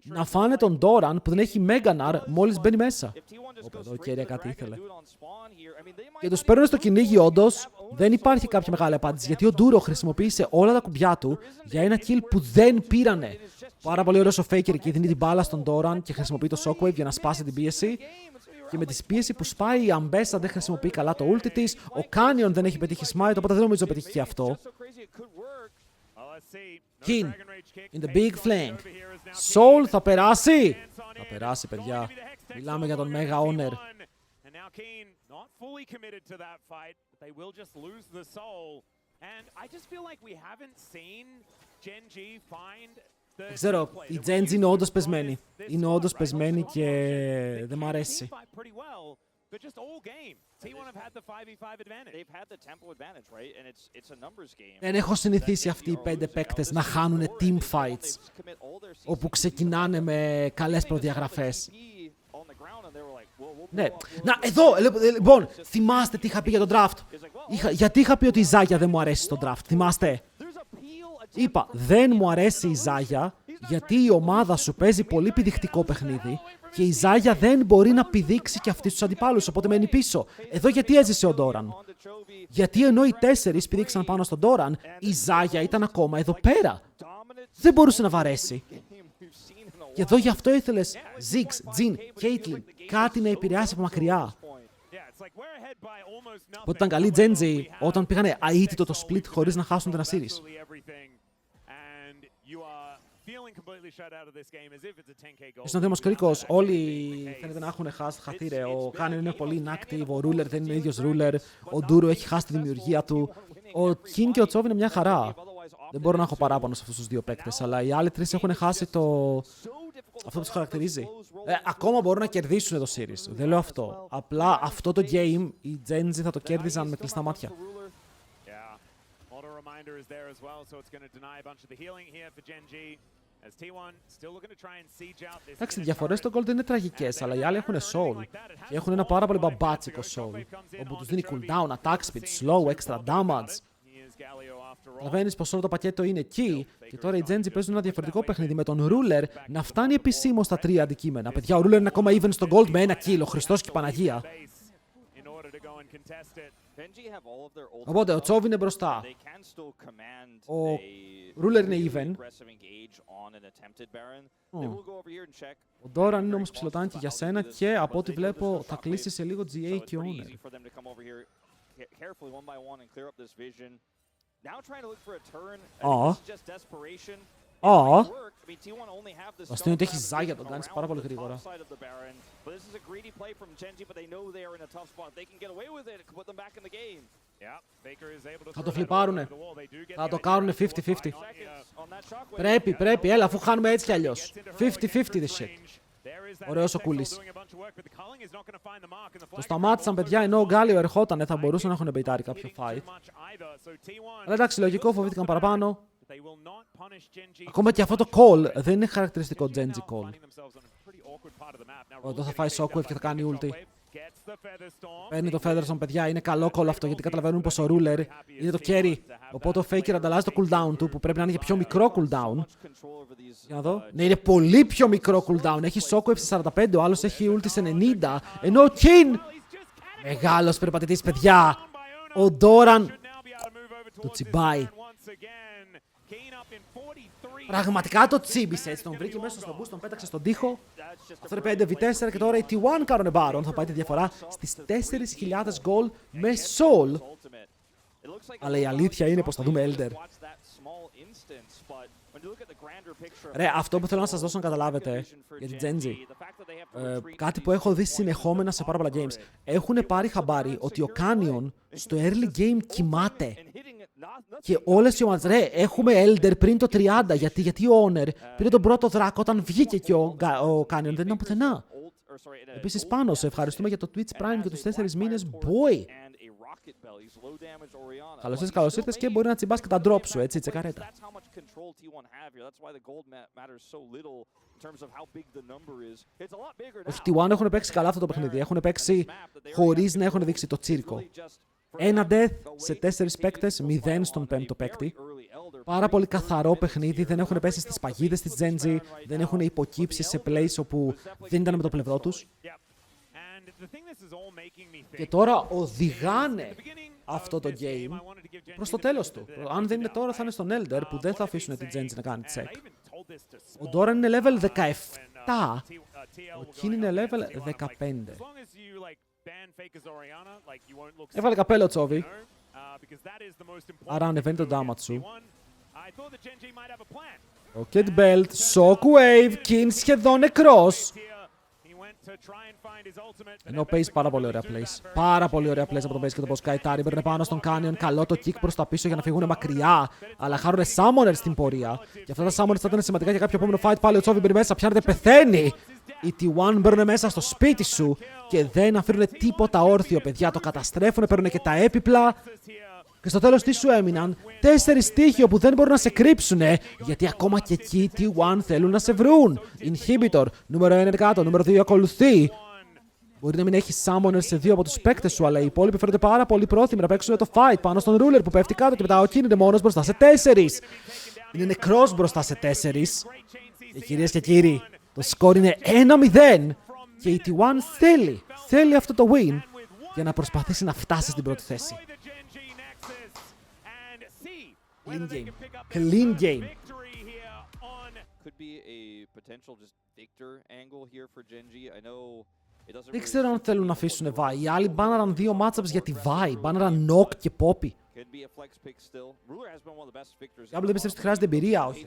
να φάνε τον Doran που δεν έχει Meganar μόλις μπαίνει μέσα. Εδώ κέρια κάτι ήθελε. Και τους παίρνουν στο κυνήγι, όντως. Δεν υπάρχει κάποια μεγάλη απάντηση, γιατί ο Ντούρο χρησιμοποίησε όλα τα κουμπιά του για ένα kill που δεν πήρανε. Πάρα πολύ ωραίος ο Faker εκεί, δίνει την μπάλα στον Doran και χρησιμοποιεί το Shockwave για να σπάσει την πίεση. Και με τη πίεση που σπάει, η Αμπέσα δεν χρησιμοποιεί καλά το ulti της. Ο Canyon δεν έχει πετύχει smite, οπότε δεν νομίζω να πετύχει και αυτό. King, in the big flank. Soul θα περάσει. Θα περάσει, παιδιά. Μιλάμε για τον Mega Honor. Δεν ξέρω, η Geng είναι όντως πεσμένη. Είναι όντως πεσμένη και δεν μ' αρέσει. Δεν έχω συνηθίσει αυτοί οι 5 παίκτες να χάνουν team fights, όπου ξεκινάνε με καλές προδιαγραφές. Ναι. Να, εδώ, λοιπόν, θυμάστε τι είχα πει για τον draft. Γιατί είχα πει ότι η Ζάγια δεν μου αρέσει στο draft, θυμάστε? Είπα, δεν μου αρέσει η Ζάγια, γιατί η ομάδα σου παίζει πολύ πηδηχτικό παιχνίδι και η Ζάγια δεν μπορεί να πηδήξει και αυτή στους αντιπάλους, οπότε μένει πίσω. Εδώ γιατί έζησε ο Ντόραν? Γιατί ενώ οι 4 πηδήξαν πάνω στον Ντόραν, η Ζάγια ήταν ακόμα εδώ πέρα. Δεν μπορούσε να βαρέσει. Και εδώ γι' αυτό ήθελες Ziggs, Jhin, Caitlyn, κάτι να επηρεάσει από μακριά. Οπότε ήταν καλή Genji όταν πήγανε αίτητο το split χωρίς να χάσουν την series. Στον Δήμος Κρίκος όλοι φαίνεται να έχουν χαθεί ρε. Ο Κάνεν είναι πολύ inactive, ο Ruler δεν είναι ο ίδιος Ruler, ο Ντούρο έχει χάσει τη δημιουργία του, ο King και ο Τσόβ είναι μια χαρά. Δεν μπορώ να έχω παράπονο σε αυτούς τους δύο παίκτες, αλλά οι άλλοι τρεις έχουν χάσει αυτό που τους χαρακτηρίζει. Ακόμα μπορούν να κερδίσουν το series. Δεν λέω αυτό. Απλά αυτό το game οι Genji θα το κέρδιζαν με κλειστά μάτια. Εντάξει, οι διαφορές στο Gold είναι τραγικές, αλλά οι άλλοι έχουν soul. Και έχουν ένα πάρα πολύ μπαμπάτσικο soul, όπου τους δίνει cooldown, attack speed, slow, extra damage. Καταλαβαίνεις πως όλο το πακέτο είναι εκεί και τώρα οι Genji παίζουν ένα διαφορετικό παιχνίδι με τον Ruler να φτάνει επισήμως στα 3 αντικείμενα. Παιδιά, ο Ruler είναι ακόμα even στο Gold με 1 kill, ο Χριστός και η Παναγία. Οπότε ο Τσόβ είναι μπροστά. Ο Ruler είναι even. Ο Doran είναι όμως ψιλοτάνκι για σένα και από ό,τι βλέπω θα κλείσει σε λίγο GA και Owner. Το αστείο είναι ότι έχει ζάγια, τον κάνεις πάρα πολύ γρήγορα. Θα το φλιπάρουνε. Θα το κάνουνε 50-50. Πρέπει, έλα, αφού χάνουμε έτσι κι αλλιώς. 50-50 this shit. Ωραίος ο Κούλης. Το σταμάτησαν, παιδιά, ενώ ο Γκάλιο ερχότανε. Θα μπορούσαν να έχουν μπεϊτάρει κάποιο fight. Αλλά εντάξει, λογικό, φοβήθηκαν παραπάνω. Ακόμα και αυτό το call δεν είναι χαρακτηριστικό Genji call. Εδώ θα φάει shockwave και θα κάνει ulti. Παίρνει το Featherstone, παιδιά, είναι καλό call αυτό γιατί καταλαβαίνουν πως ο Ruler είναι το carry. Οπότε ο Faker ανταλλάζει το cooldown του που πρέπει να είναι για πιο μικρό cooldown. Για να δω. Ναι, είναι πολύ πιο μικρό cooldown. Έχει shockwave σε 45, ο άλλος έχει ulti σε 90. Ενώ ο King, μεγάλος περπατητής, παιδιά, ο Doran το τσιμπάει. Πραγματικά το τσίμπησε έτσι, τον βρήκε μέσα στον boost, τον πέταξε στον τοίχο. Αυτό είναι 5v4 και τώρα οι T1 κάνουν Baron. Θα πάει τη διαφορά στις 4.000 goal με soul. Αλλά η αλήθεια είναι πως θα δούμε Elder. Ρε, αυτό που θέλω να σας δώσω να καταλάβετε για την Genji, κάτι που έχω δει συνεχόμενα σε πάρα πολλά games, έχουν πάρει χαμπάρι ότι ο Canyon στο early game κοιμάται. Και όλες οι ομάδες, ρε, έχουμε Elder πριν το 30, γιατί ο Owner πήρε τον πρώτο δράκο όταν βγήκε και ο Canyon δεν ήταν πουθενά. Επίσης πάνω, σε ευχαριστούμε για το Twitch Prime και τους 4 μήνες, boy! Καλώς ήρθες και μπορεί να τσιμπάς και τα drop σου, έτσι, τσεκαρέτα. Όχι, T1 έχουν παίξει καλά αυτό το παιχνίδι, έχουν παίξει χωρίς να έχουν δείξει το τσίρκο. Ένα death σε 4 παίκτες, 0 στον 5ο παίκτη. Πάρα πολύ καθαρό παιχνίδι, δεν έχουν πέσει στις παγίδες της Genji, δεν έχουν υποκύψει σε plays όπου δεν ήταν με το πλευρό τους. Και τώρα οδηγάνε αυτό το game προς το τέλος του. Αν δεν είναι τώρα θα είναι στον Elder που δεν θα αφήσουν την Genji να κάνει check. Ο Doran είναι level 17, ο King είναι level 15. Έβαλε καπέλο Τσόβι, άρα ανεβαίνει το damage σου. Rocket Belt, Shockwave, King σχεδόν νεκρός. Ενώ παίζει πάρα πολύ ωραία plays. Πάρα πολύ ωραία plays από τον Base και τον Boss Kai. Tari μπαίνουν πάνω στον Canyon. Καλό το kick προς τα πίσω για να φύγουν μακριά. Αλλά χάρουνε summoners στην πορεία. Και αυτά τα summoners θα ήταν σημαντικά για κάποιο επόμενο fight. Πάλι ο Τσόβι μπαίνει μέσα, πιάνεται, πεθαίνει. Οι T1 μπαίνουν μέσα στο σπίτι σου και δεν αφήνουν τίποτα όρθιο, παιδιά. Το καταστρέφουν, παίρνουν και τα έπιπλα. Και στο τέλος τι σου έμειναν? 4 στίχοι όπου δεν μπορούν να σε κρύψουνε, γιατί ακόμα και εκεί T1 θέλουν να σε βρουν. Inhibitor, νούμερο 1 είναι κάτω, νούμερο 2 ακολουθεί. Μπορεί να μην έχει summoner σε 2 από τους παίκτες σου, αλλά οι υπόλοιποι φαίνονται πάρα πολύ πρόθυμοι να παίξουν το fight πάνω στον Ruler που πέφτει κάτω και μετά ο King είναι μόνος μπροστά σε 4. Είναι νεκρός μπροστά σε 4. Και κυρίες και κύριοι, το σκορ είναι 1-0 και η T1 θέλει αυτό το win για να προσπαθήσει να φτάσει στην πρώτη θέση. Clean game. Clean game. Could be a potential just Victor angle here for Genji. I know Δεν ξέρω αν θέλουν να αφήσουν Vi. Οι άλλοι μπάναραν 2 matchups για τη Vi. Μπάναραν Knock και Poppy. Διάβλο δεν πιστεύεις ότι χρειάζεται εμπειρία, όχι.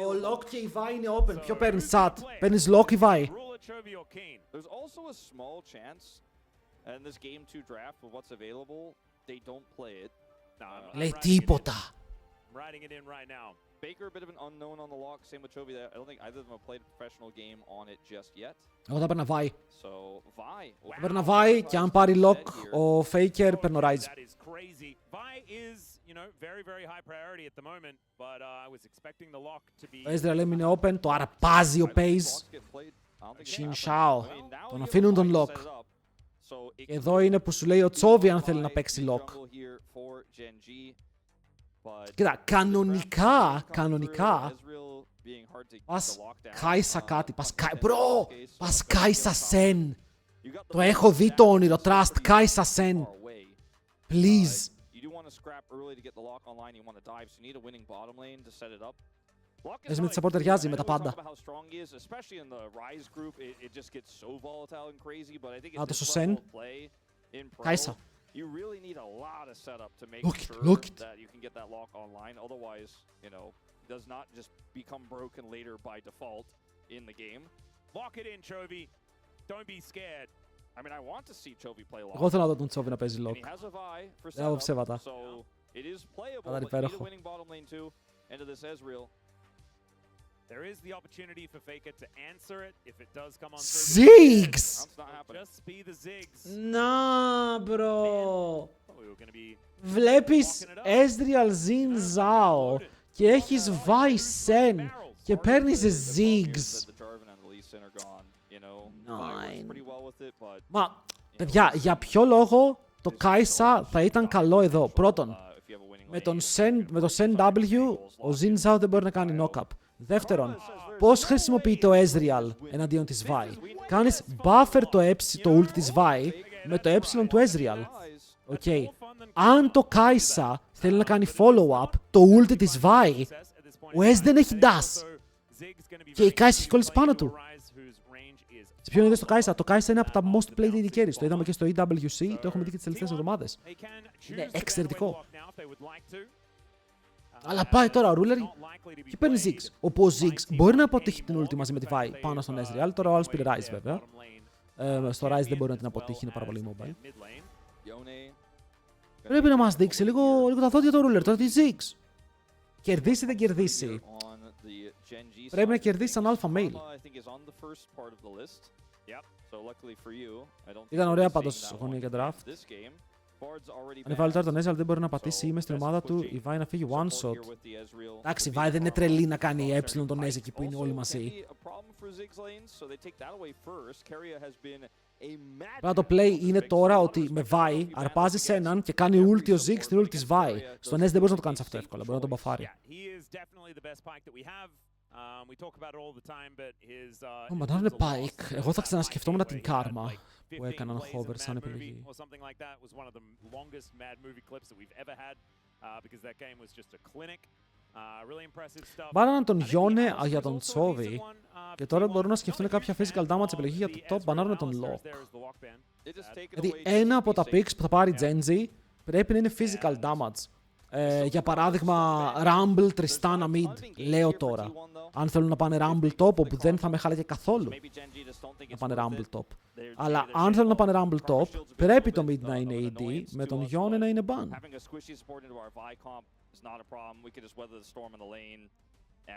Ο Lock και η Vi είναι open. Ποιο παίρνεις, chat? Παίρνεις Lock ή Vi? Λέει τίποτα. Baker, a bit of an unknown on the lock. Same with Chovy. I don't think either of them have played a professional game on it just yet. Εγώ θα παίρνα Vi. So, Vi. Θα παίρνα Vi και αν πάρει Lock ο Faker παίρνω Rise. That is crazy. Vi is, you know, very, very high priority at the moment, but I was expecting the lock to be... Το Ezreal έμεινε open, το αρπάζει ο Pace. Shin Shao. Τον αφήνουν τον Lock. Και εδώ είναι που σου λέει ο Chovy αν θέλει να παίξει Lock. Κοίτα, κανονικά, πας Κάισα κάτι, πας Κάισα Σεν. Το έχω δει το όνειρο, Trust, Κάισα Σεν. Please. Δες με τη support ταιριάζει με τα πάντα. Α, το Σεν. Κάισα. You really need a lot of setup to make Look sure that you can get that lock online. Otherwise, you know, it does not just become broken later by default in the game. Lock it in, Chovy. Don't be scared. I mean, I want to see Chovy play lock. Εγώ θέλω να δω τον Chovy να παίζει And Lock. he has a Vi for Δεν έχω setup, ψέματα. so it is playable, Θα ήταν but you need a υπέροχο. winning bottom lane too into this Ezreal. There is the opportunity for Faker to answer it if it does come on Ziggs! That's not happening. Just be the Ziggs. Να, bro. Oh, we were gonna be Βλέπεις Ezreal Zin Zhao και έχεις Vi Sen και παίρνεις Ziggs. Μα, παιδιά, για ποιο λόγο το Kai'Sa θα ήταν καλό εδώ? Πρώτον, με το Sen W, ο Zin Zhao δεν μπορεί να κάνει knock-up. Δεύτερον, πώς χρησιμοποιεί το Ezreal εναντίον της Vi? Κάνεις buffer το ult της Vi με το του Ezreal. Okay. Αν το Kai'Sa θέλει να κάνει follow-up το ult της Vi, ο Ez δεν έχει dash. Και η Kai'Sa έχει κολλήσει πάνω του. Σε ποιον είδες το Kai'Sa? Το Kai'Sa είναι από τα most played AD carries. Το είδαμε και στο EWC, το έχουμε δει και τις τελευταίες εβδομάδες. Είναι εξαιρετικό. Αλλά πάει τώρα ο Ruler και παίρνει Ziggs. Όπου ο Ziggs μπορεί να αποτύχει την ulti μαζί με τη Vi πάνω στον Ezreal. Τώρα ο άλλος πήρε Rise βέβαια. Στο Rise δεν μπορεί να την αποτύχει, είναι πάρα πολύ mobile. Πρέπει να μας δείξει λίγο τα δόντια το Ruler, τώρα τη Ziggs. Κερδίσει ή δεν κερδίσει? Πρέπει να κερδίσει σαν alpha male. Ήταν ωραία πάντως γωνία για draft. Αν βάλει τώρα τον Ezreal δεν μπορεί να πατήσει, είμαι στην ομάδα του, η Vi να φύγει one shot. Εντάξει, η Vi δεν είναι τρελή να κάνει τον Ez εκεί που είναι όλοι μαζί. Τώρα το play είναι τώρα ότι με Vi αρπάζει σε έναν και κάνει ulti ο Ziggs στην ulti της Vi. Στον Ez δεν μπορείς να το κάνεις αυτό εύκολα, μπορεί να τον μπαφάρει. Ω, μαντάνε Pike. Εγώ θα ξανασκεφτόμουν την Karma που έκαναν hover σαν επιλογή. Μπάναναν τον Yone για τον Chovy και τώρα μπορούν να σκεφτούν κάποια physical damage επιλογή για το top, μπανάρουν τον Lock. Δηλαδή ένα από τα picks που θα πάρει Genji πρέπει να είναι physical damage. Για παράδειγμα, Rumble, Tristana Mid, λέω τώρα. Αν θέλουν να πάνε Rumble top, όπου δεν θα με χαλάγε καθόλου να πάνε Rumble top. Αλλά αν θέλουν να πάνε Rumble top, πρέπει το Mid να είναι AD, με τον Yone να είναι ban.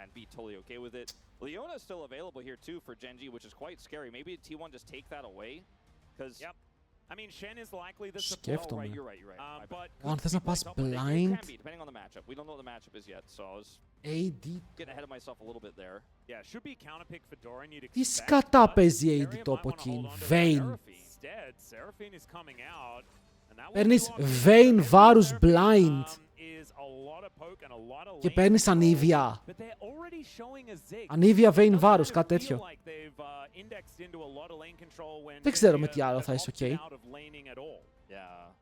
And be totally okay with it. Leona is still available here too for Genji, which is quite scary. Maybe T1 just take that away, because I mean, Shen is likely the support. Σκέφτομαι. You're right. Αν θες να πας blind, Depending on the matchup. We don't know what the matchup is yet, so I was AD. getting ahead of myself a little bit there. Yeah, should be counter pick for Doran. You'd Τι expect. σκατά παίζει AD top εκεί, Vayne. Instead, Seraphine is coming out, and that Παίρνεις Vayne Varus blind is a lot of poke and a lot of και παίρνεις Anivia. But they're already showing a Zig. Anivia Vayne Varus, κάτι τέτοιο. Like they've indexed into a lot of lane control when Δεν ξέρω με τι άλλο θα είσαι okay. out of laning at all. Yeah.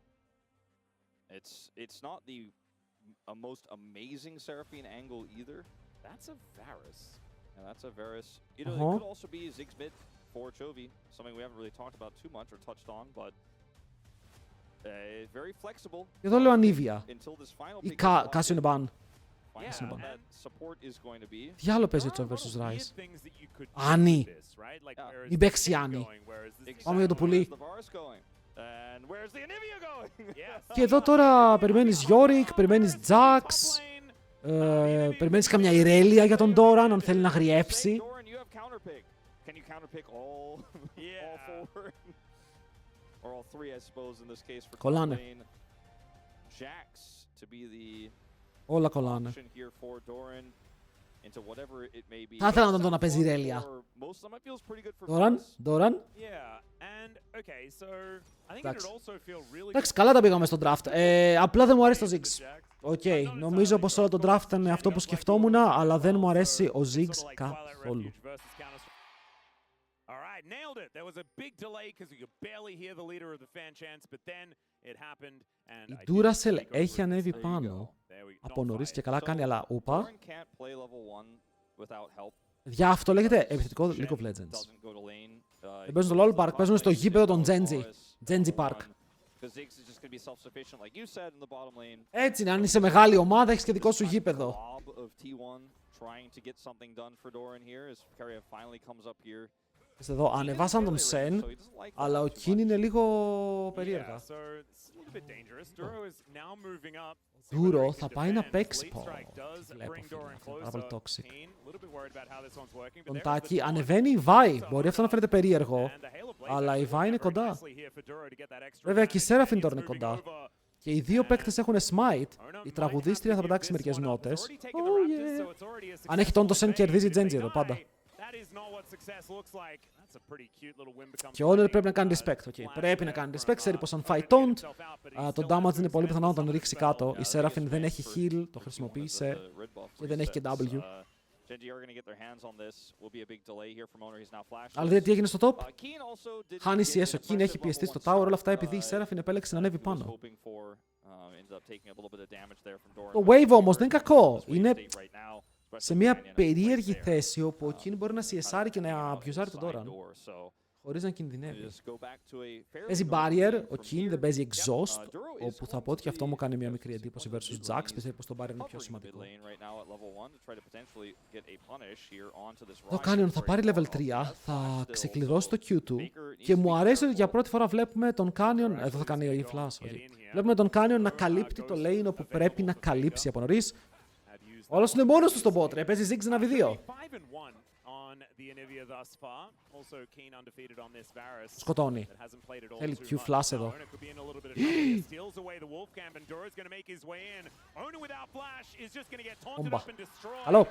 It's not the most amazing Seraphine angle either. That's a Varus. Yeah, that's a Varus. You know, it could also be Ziggs mid. for Chovy, something we haven't really talked about too much or touched on, but very flexible. Και εδώ λέω ανίβια. Until this final Ή pick. Κάσιο είναι μπαν. Τι άλλο παίζει ο Τσόβ vs Rise. Άννη. Μην παίξει Άννη. Πάμε για το πουλί. Και εδώ τώρα περιμένεις Yorick, περιμένεις Jax, περιμένεις καμιά Ιρέλια για τον Doran αν θέλει να γριέψει. Κολλάνε. Όλα κολλάνε. Θα ήθελα να τον να παίζει Ιρέλια. Doran. Εντάξει, καλά τα πήγαμε στο draft. Απλά δεν μου αρέσει το Ziggs. Οκ, νομίζω πως όλο το draft ήταν αυτό που σκεφτόμουν, αλλά δεν μου αρέσει ο Ziggs καθόλου. Nailed it. There was a big delay because you could barely hear the leader of the fan chants, but then it happened and η Duracell έχει ανέβει πάνω από νωρίς και καλά κάνει, αλλά ούπα. Για αυτό λέγεται επιθετικό League of Legends. Δεν παίζουν στο LoL Park, παίζουν στο γήπεδο των Genji Park. Έτσι είναι, αν είσαι μεγάλη ομάδα έχεις και δικό σου γήπεδο. Εδώ ανεβάσαν τον Sen, αλλά ο Keen είναι λίγο περίεργα. Duro θα πάει να παίξει. Βλέπω πάρα πολύ toxic. Τον Taki ανεβαίνει η Vi. Μπορεί αυτό να φαίνεται περίεργο, αλλά η Vi είναι κοντά. Βέβαια και η Seraphine τώρα είναι κοντά. Και οι δύο παίκτες έχουν smite. Η τραγουδίστρια θα πετάξει μερικές νότες. Αν έχει τον Sen κερδίζει η Genji εδώ πάντα. Και ο Honor πρέπει να κάνει respect. Okay. Πρέπει να κάνει respect. Ξέρει πως αν φάει taunt, το damage είναι πολύ πιθανό να τον ρίξει κάτω. Η Seraphine δεν έχει heal, το χρησιμοποίησε και δεν έχει και W. Αλλά δείτε τι έγινε στο top. Χάνει CS, ο Keen έχει πιεστεί στο tower. Όλα αυτά επειδή η Seraphine επέλεξε να ανέβει πάνω. Το wave όμως δεν είναι κακό. Είναι σε μια περίεργη θέση όπου ο Keen μπορεί να CSR και να abusάρει τον Doran χωρίς να κινδυνεύει. Παίζει barrier, ο Keen δεν παίζει exhaust, όπου θα πω ότι και αυτό μου κάνει μια μικρή εντύπωση versus Jax. Πιστεύω πως το barrier είναι πιο σημαντικό. Το Canyon θα πάρει level 3, θα ξεκλειδώσει το Q2 και μου αρέσει ότι για πρώτη φορά βλέπουμε τον Canyon, εδώ θα κάνει ο E-Flash, βλέπουμε τον Canyon να καλύπτει το lane όπου πρέπει να καλύψει από νωρίς. Όλος είναι μόνος του στον bot, ρε. Παίζει Ziggs 1v2. Σκοτώνει. Θέλει Q-flash εδώ. Όμπα. Καλό.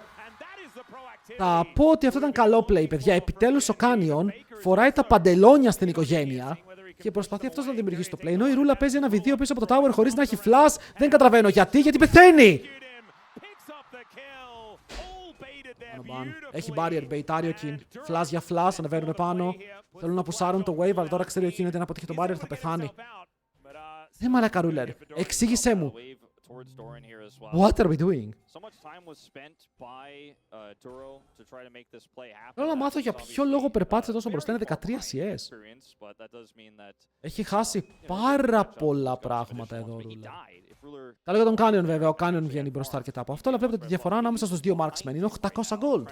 Θα πω ότι αυτό ήταν καλό play, παιδιά. Επιτέλους ο Canyon φοράει τα παντελόνια στην οικογένεια και προσπαθεί αυτός να δημιουργήσει το play. Ενώ η Ρούλα παίζει 1v2 πίσω από το tower χωρίς να έχει flash. Δεν καταλαβαίνω γιατί πεθαίνει. Έχει barrier, baitάρει ο Keen. Flash για flash, ανεβαίνουν πάνω. Θέλουν να πουσάρουν το wave, αλλά τώρα ξέρει ο Keen ότι αν αποτύχει το barrier θα πεθάνει. Δεν μαλάκα ρούλερ. Εξήγησέ μου. What are we doing? Θέλω να μάθω για ποιο λόγο περπάτησε τόσο μπροστά. Είναι 13 CS. Έχει χάσει πάρα πολλά πράγματα εδώ, Ρούλα. Τα λέω για τον Canyon βέβαια. Ο Canyon βγαίνει μπροστά αρκετά από αυτό, αλλά βλέπετε τη διαφορά ανάμεσα στους δύο marksmen. Είναι 800 gold.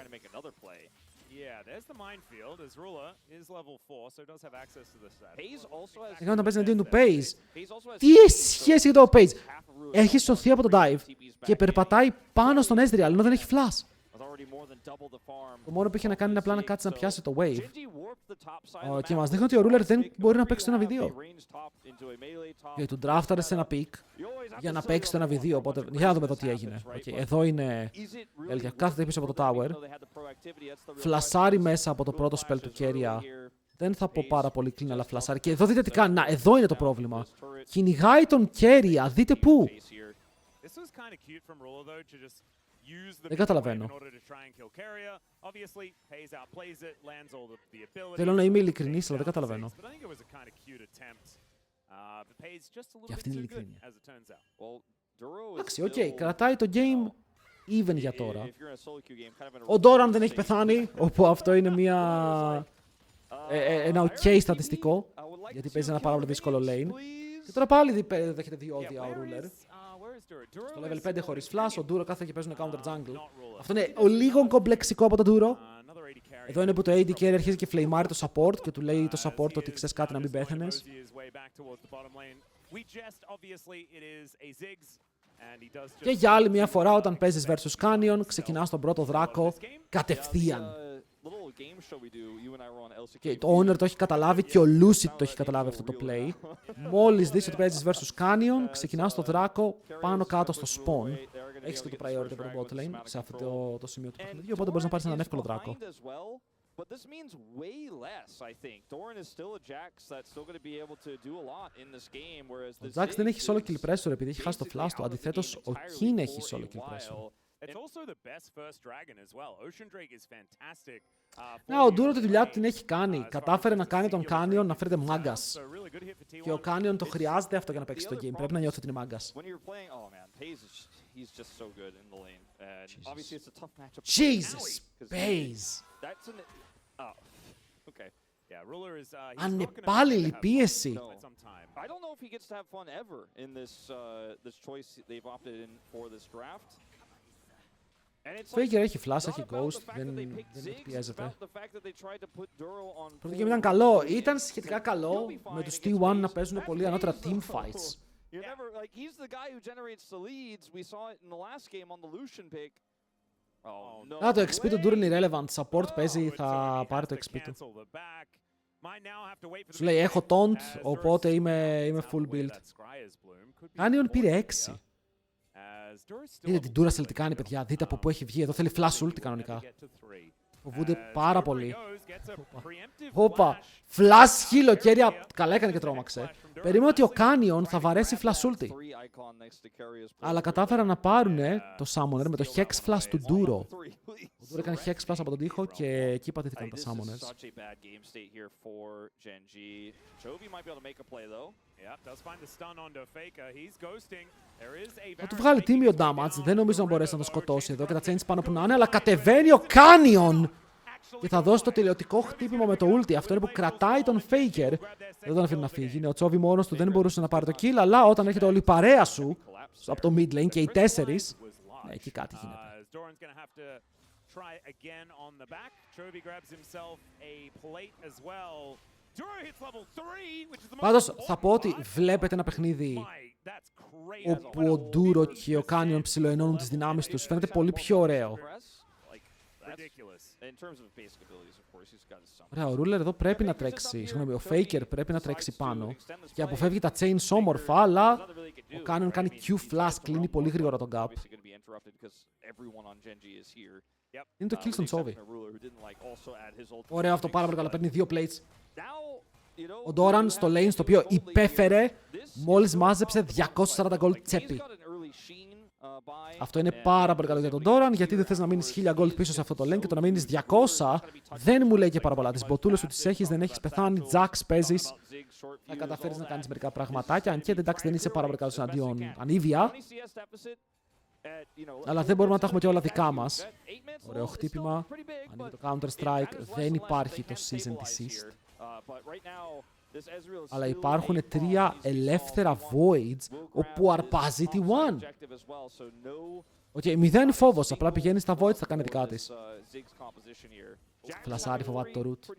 Έκανε να παίζει εναντίον του Paze. Τι σχέση εδώ ο Paze? Έχει σωθεί από το dive και περπατάει πάνω στον Ezreal, ενώ δεν έχει flash. Το μόνο που είχε να κάνει είναι απλά να κάτσει να πιάσει το wave. Και μας δείχνει ότι ο Ruler δεν μπορεί να παίξει το 1v2. Γιατί του draftάρε σε ένα pick για να παίξει το 1v2. Οπότε για να δούμε εδώ τι έγινε. Εδώ είναι Έλια. Κάθεται πίσω από το tower. Φλασάρει μέσα από το πρώτο spell του Keria. Δεν θα πω πάρα πολύ clean, αλλά φλασάρει. Και εδώ δείτε τι κάνει. Να, εδώ είναι το πρόβλημα. Κυνηγάει τον Keria. Δείτε πού. Δεν καταλαβαίνω. Θέλω να είμαι ειλικρινής, αλλά δεν καταλαβαίνω. Και αυτή είναι η ειλικρίνεια. Εντάξει, οκ, κρατάει το game even για τώρα. Ο Doran δεν έχει πεθάνει, όπου αυτό είναι μια ένα ok στατιστικό, γιατί παίζει ένα πάρα πολύ δύσκολο lane. Και τώρα πάλι δέχεται διόδια ο Ruler. Στο level 5 χωρίς flash, ο Duro κάθε και παίζουν counter jungle. Αυτό είναι λίγο κομπλεξικό από τον Duro. Εδώ είναι που το AD carry αρχίζει και φλεϊμάρει το support και του λέει το support ότι ξέρεις κάτι να μην πέθαινες. Και για άλλη μια φορά όταν παίζεις versus Canyon, ξεκινάς τον πρώτο δράκο κατευθείαν. Και το Owner το έχει καταλάβει και ο Lucid το έχει καταλάβει αυτό το play. Μόλις δεις ότι παίζεις versus Canyon, ξεκινάς το δράκο πάνω κάτω στο spawn. Έχεις και το priority από το bot lane σε αυτό το σημείο του παιχνιδιού, οπότε μπορείς να πάρεις έναν εύκολο δράκο. But this means way less, I think. Doran is still a Jax that's still going to be able to do a lot in this game, whereas the Jax δεν έχει solo kill pressure επειδή έχει χάσει το flash του. Αντιθέτως, ο Kin έχει solo kill pressure. It's also the best first dragon as well. Ocean Drake is fantastic. Ναι, ο Duro τη δουλειά του την έχει κάνει. Κατάφερε να κάνει τον Canyon να φέρεται μάγκας. Και ο Canyon το χρειάζεται αυτό για να παίξει το game. Πρέπει να νιώθει ότι είναι μάγκας. Jesus, Baze. Ανεπάλληλη πίεση. I don't know if he gets to have fun ever in this choice they've opted in for this draft. Faker έχει flash, έχει ghost, δεν πιέζεται. Πρώτο game ήταν καλό, ήταν σχετικά καλό με τους T1 να παίζουν πολύ ανώτερα team fights. Α, το XP του Duro είναι irrelevant, support παίζει, θα πάρει το XP του. Σου λέει έχω taunt, οπότε είμαι full build. Canyon πήρε 6. Δείτε την Dura τι κάνει, παιδιά. Δείτε από πού έχει βγει. Εδώ θέλει flash ulti κανονικά. Φοβούνται πάρα πολύ. Όπα. Flash χιλοκέρια. Καλά έκανε και τρόμαξε. Περίμενα ότι ο Canyon θα βαρέσει flash ulti. Αλλά κατάφεραν να πάρουν το summoner με το hex flash του Duro. Ο Duro έκανε hex flash από τον τοίχο και εκεί πατήθηκαν τα summoners. Θα του βγάλει τίμιο damage, δεν νομίζω να μπορέσει να το σκοτώσει εδώ και τα chains πάνω που να είναι, αλλά κατεβαίνει ο Canyon και θα δώσει το τελειωτικό χτύπημα με το ulti. Αυτό είναι που κρατάει τον Faker. Δεν τον αφήνει να φύγει. Ο Chovy μόνος του δεν μπορούσε να πάρει το kill, αλλά όταν έρχεται όλη η παρέα σου από το mid lane και οι 4, εκεί κάτι γίνεται. Πάντως θα πω ότι βλέπετε ένα παιχνίδι όπου ο Duro και ο Canyon ψιλοενώνουν τις δυνάμεις τους. Φαίνεται πολύ πιο ωραίο. Ωραία, ο Ruler εδώ πρέπει να τρέξει. Συγγνώμη, ο Faker πρέπει να τρέξει πάνω και αποφεύγει τα chains όμορφα, αλλά ο Canyon κάνει Q-flash, κλείνει πολύ γρήγορα τον gap. Είναι το kill στον Chovy. Ωραίο αυτό, πάρα πολύ καλά. Παίρνει 2 plates. Ο Doran στο lane, στο οποίο υπέφερε, μόλις μάζεψε 240 gold τσέπη. Αυτό είναι πάρα πολύ καλό για τον Doran, γιατί δεν θες να μείνεις 1000 gold πίσω σε αυτό το lane και το να μείνεις 200 δεν μου λέει και πάρα πολλά. Τις μποτούλες σου τις έχεις, δεν έχεις πεθάνει, Jax παίζεις, θα καταφέρεις να κάνεις μερικά πραγματάκια, αν και εντάξει δεν είσαι πάρα πολύ καλός εναντίον ανίβια. Αλλά δεν μπορούμε να τα έχουμε και όλα δικά μας. Ωραίο χτύπημα, ανοίγει το counter strike, δεν υπάρχει το season desist. Αλλά υπάρχουν 3 ελεύθερα voids όπου αρπάζει τη one. Οκ, 0 φόβος, απλά πηγαίνει στα voids, θα κάνει δικά της. Φλασάρι, φοβάται το root.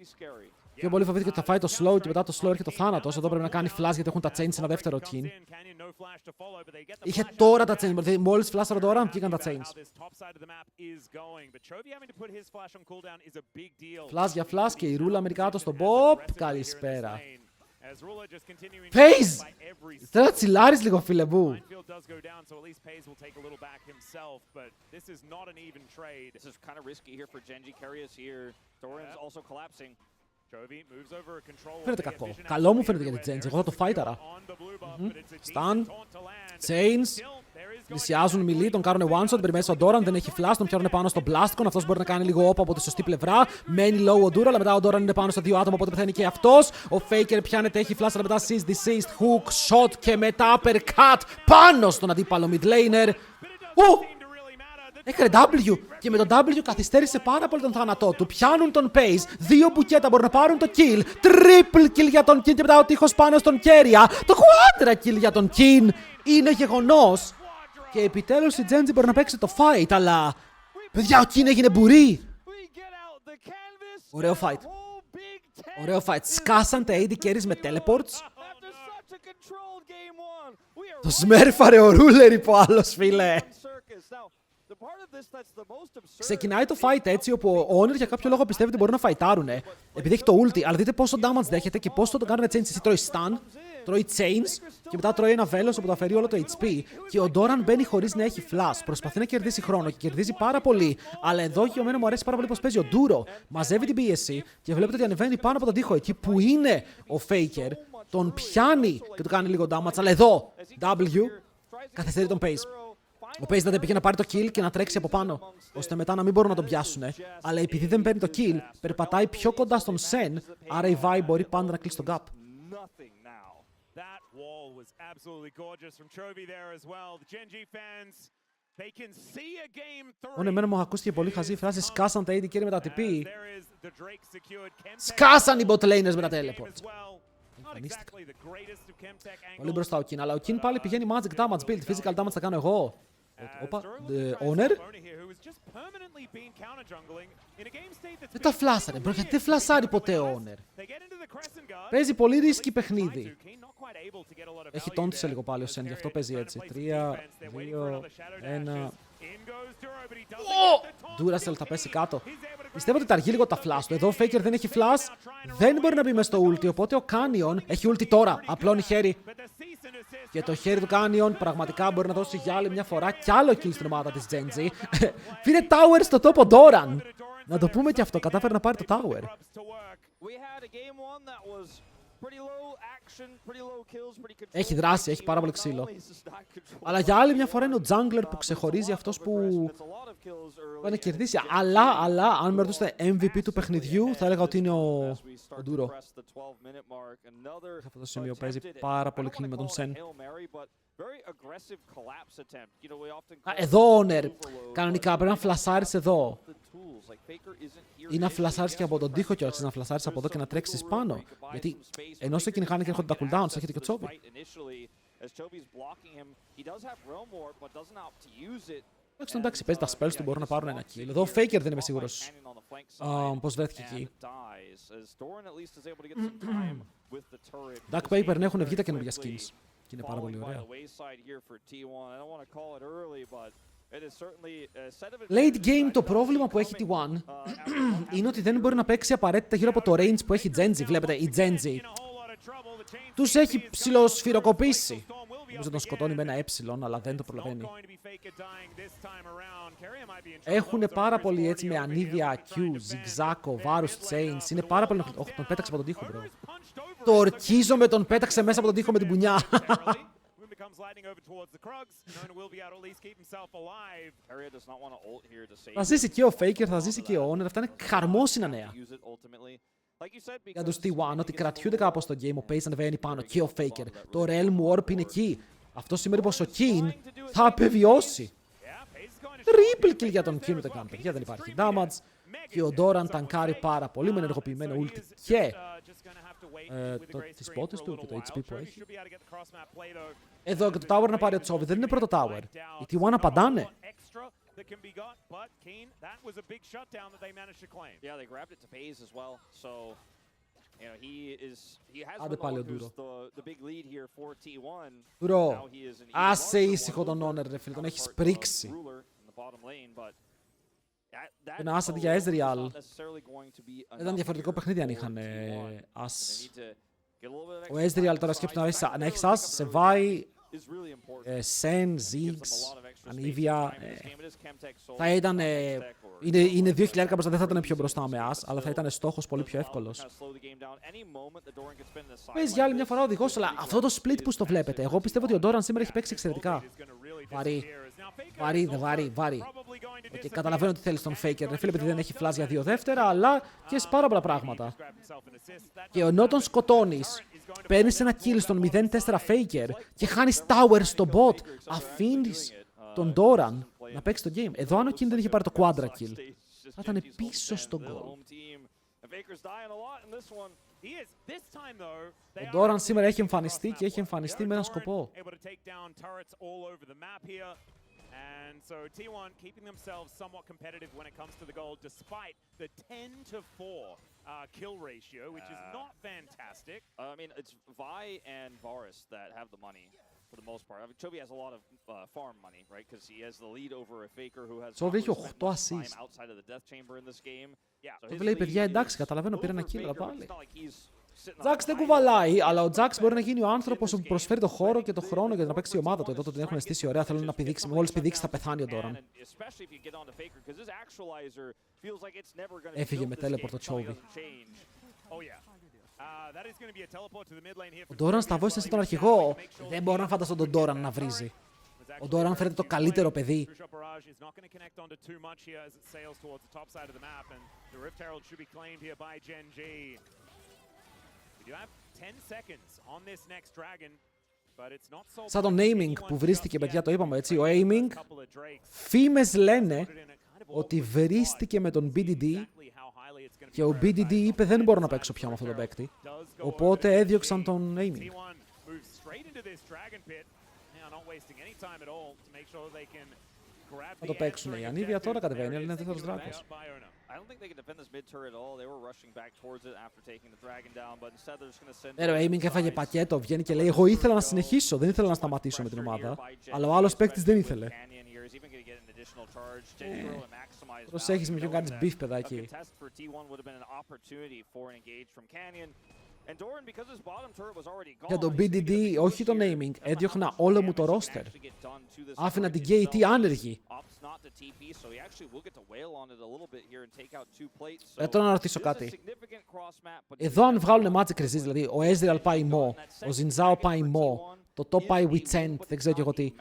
Πιο πολύ φοβήθηκε ότι θα φάει το slow και μετά το slow έρχεται το θάνατος. Εδώ πρέπει να κάνει flash γιατί έχουν τα chains σε ένα δεύτερο team. Είχε τώρα τα chains, δηλαδή μόλις φλάσσαρα τώρα βγήκαν τα chains. Flash για flash και η ρούλα μερικάτω στον Bob. Καλησπέρα. Phase! Θέλω να τσιλάρεις λίγο, φίλε μου. Φαίνεται κακό. Καλό μου φαίνεται για την Geng. Εγώ θα το φάιταρα. Stun. Chains. Πλησιάζουν μιλή, τον κάνουν one shot. Περιμένει στον Doran, δεν έχει flash. Τον πιάνουν πάνω στο Blastcon. Αυτός μπορεί να κάνει λίγο όπα από τη σωστή πλευρά. Μένει low ο Duro, αλλά μετά ο Doran είναι πάνω στα 2 άτομα. Οπότε πεθαίνει και αυτός. Ο Faker πιάνεται, έχει flash, αλλά μετά cease, desist, hook, shot και μετά uppercut πάνω στον αντίπαλο mid laner. Έκανε W και με το W καθυστέρησε πάρα πολύ τον θάνατό του. Πιάνουν τον Pace, 2 μπουκέτα μπορούν να πάρουν το kill. Triple kill για τον Kin και μετά ο τείχος πάνω στον Keria. Το quadra kill για τον Kin είναι γεγονός. Και επιτέλους η Genji μπορεί να παίξει το fight, αλλά παιδιά, ο Kin έγινε μπουρί. Ωραίο fight. Ωραίο fight. Σκάσαν τα AD carries με teleports. Το σμέρφαρε ο Ruler, είπε ο άλλος, φίλε. Ξεκινάει το fight έτσι, όπου ο Honor για κάποιο λόγο πιστεύει ότι μπορούν να φαϊτάρουνε. Επειδή έχει το ulti, αλλά δείτε πόσο damage δέχεται και πόσο το κάνουν chains. Εσύ τρώει stun, τρώει chains και μετά τρώει ένα βέλος όπου το αφαιρεί όλο το HP. Και ο Doran μπαίνει χωρίς να έχει flash. Προσπαθεί να κερδίσει χρόνο και κερδίζει πάρα πολύ. Αλλά εδώ και εμένα μου αρέσει πάρα πολύ πως παίζει ο Duro. Μαζεύει την πίεση και βλέπετε ότι ανεβαίνει πάνω από τον τοίχο εκεί που είναι ο Faker. Τον πιάνει και του κάνει λίγο damage. Αλλά εδώ, W, καθυστερεί τον Pace. Ο Pace δεν πήγε να πάρει το kill και να τρέξει από πάνω, ώστε μετά να μην μπορούν να τον πιάσουν. Αλλά επειδή δεν παίρνει το kill, περπατάει πιο κοντά στον Sen, άρα η Vi μπορεί πάντα να κλείσει τον gap. Μόνο εμένα μου ακούστηκε πολύ χαζή η φράση «Σκάσαν τα AD carry με τα TP». Σκάσαν οι bot laners με τα teleports. Πολύ μπροστά ο Kin, αλλά ο Kin πάλι πηγαίνει magic damage build, physical damage θα κάνω εγώ. Όπα, Honor. Δεν τα φλάσαρε, μπρο, γιατί δεν φλασάρει ποτέ ο Honor. Παίζει πολύ ρίσκι παιχνίδι. Έχει τόντισε λίγο πάλι ο Sen, γι' αυτό παίζει έτσι. 3, 2, 1... Duracell θα πέσει κάτω. Πιστεύω ότι τα αργεί λίγο τα flash του. Εδώ ο Faker δεν έχει flash, δεν μπορεί να μπει μες στο ulti, οπότε ο Canyon έχει ulti τώρα, απλώνει χέρι. Και το χέρι του Canyon πραγματικά μπορεί να δώσει για άλλη μια φορά κι άλλο kill στην ομάδα της Genji. Πήρε tower στο τόπο Doran. Να το πούμε και αυτό, κατάφερε να πάρει το tower. Έχει δράση, έχει πάρα πολύ ξύλο. Αλλά για άλλη μια φορά είναι ο jungler που ξεχωρίζει αυτός που θα κερδίσει. Αλλά αν με ρωτούσατε MVP του παιχνιδιού, θα έλεγα ότι είναι ο Duro. Σε αυτό το σημείο παίζει πάρα πολύ clean με τον Sen. Εδώ Honor, κανονικά πρέπει να φλασάρεις εδώ. Ή να φλασάρεις και από τον τοίχο και όχι να φλασάρεις από εδώ και να τρέξεις πάνω. Γιατί ενώ σε κυνηγάνε και έρχονται τα cooldowns, έχετε και Chobi. Εντάξει, παίζει τα spells του, μπορούν να πάρουν ένα kill. Εδώ ο Faker δεν είμαι σίγουρος πώς βρέθηκε εκεί. Duck Paper έχουν βγει τα καινούργια skins. Και είναι πάρα πολύ ωραία. Late game το πρόβλημα που έχει T1 είναι ότι δεν μπορεί να παίξει απαραίτητα γύρω από το range που έχει Genji. Βλέπετε, η Genji τους έχει ψιλοσφυροκοπήσει. Νομίζω τον σκοτώνει με ένα αλλά δεν το προλαβαίνει. Έχουν πάρα πολύ έτσι με ανίδια Q, zigzag, βάρους, chains. Είναι πάρα πολύ... Όχι, τον πέταξε από τον τοίχο, bro. Το ορκίζομαι, τον πέταξε μέσα από τον τοίχο με την πουνιά. Θα ζήσει και ο Faker, θα ζήσει και ο Honor. Αυτά είναι χαρμόσυνα νέα. Για τους T1, ότι κρατιούνται κάπως στο game, ο Pace ανεβαίνει πάνω και ο Faker. Το Realm Warp είναι εκεί. Αυτό σημαίνει πως ο Kin θα απεβιώσει. Triple kill για τον Kin, ούτε καν παιδιά, δεν υπάρχει damage. Και ο Doran τανκάρει πάρα πολύ με ενεργοποιημένο ulti και τις πότες του και το HP που έχει. Εδώ και το tower να πάρει ο Chobi, δεν είναι πρώτο tower. Οι T1 απαντάνε. Άντε πάλι ο Duro. Duro, άσε ήσυχο τον Honor ρε φίλε, τον έχεις πρίξει. Ένα άσε για Ezreal. Ήταν διαφορετικό παιχνίδι αν είχαν ας. Ο Ezreal τώρα σκέφτεται να έχεις ας, σε Vi, Sen, Ziggs, Anivia. Θα ήταν... Είναι 2.000 μπροστά, δεν θα ήταν πιο μπροστά με ας, αλλά θα ήταν στόχος πολύ πιο εύκολος. Παίζει για άλλη μια φορά οδηγός, αλλά αυτό το split που στο βλέπετε, εγώ πιστεύω ότι ο Doran σήμερα έχει παίξει εξαιρετικά. Βαρύ. Και καταλαβαίνω τι θέλει στον Faker. Ρε φίλε, επειδή δεν έχει flash για 2 δεύτερα, αλλά και σε πάρα πολλά πράγματα. Και ενώ τον σκοτώνεις, παίρνεις ένα kill στον 0-4 Faker και χάνεις tower στο bot. Αφήνεις τον Doran να παίξει το game. Εδώ αν ο King δεν είχε πάρει το quadra kill, θα ήταν πίσω στο goal. Ο Doran σήμερα έχει εμφανιστεί και έχει εμφανιστεί με ένα σκοπό. And so T1 keeping themselves somewhat competitive when it comes to the goal, despite the 10-4 kill ratio, which is not fantastic. I mean, it's Vi and Varus that have the money for the most part. I mean, Chovy has a lot of farm money, right? Because he has the lead over a Faker who has time outside of the death chamber in this game. Το λέει, παιδιά, εντάξει, καταλαβαίνω, πήρε ένα kill, αλλά πάλι. Τζαξ δεν κουβαλάει, αλλά ο Τζαξ μπορεί να γίνει ο άνθρωπος που προσφέρει το χώρο και το χρόνο για να παίξει η ομάδα του. Εδώ το την έχουν αισθήσει ωραία, θέλουν να πηδήξει. Μόλις πηδήξει θα πεθάνει ο Doran. Έφυγε με teleport το Chovy. Ο Doran στα voice είναι τον αρχηγό. Δεν μπορώ να φανταστώ τον Doran να βρίζει. Ο Doran φαίνεται το καλύτερο παιδί. Σαν το aiming που βρίστηκε, παιδιά, το είπαμε έτσι. Ο aiming, φήμες λένε ότι βρίστηκε με τον BDD και ο BDD είπε δεν μπορώ να παίξω πια με αυτόν τον παίκτη. Οπότε έδιωξαν τον aiming. Θα το παίξουν οι Ανίβια, τώρα κατεβαίνει, αλλά είναι δεύτερος δράκος. Ο aiming έφαγε πακέτο, βγαίνει και λέει εγώ ήθελα να συνεχίσω, δεν ήθελα να σταματήσω με την ομάδα, αλλά ο άλλος παίκτης δεν ήθελε. Προσέχεις με ποιον κάνεις beef, παιδάκι. Για τον BDD, όχι τον aiming, έδιωχνα όλο μου το roster. Άφηνα την KT άνεργη. Τώρα να ρωτήσω κάτι. Εδώ αν βγάλουν Magic Resist, δηλαδή ο Ezreal πάει Mo, ο Zinzao πάει Mo, το top πάει Witchent, δεν ξέρω και εγώ τι.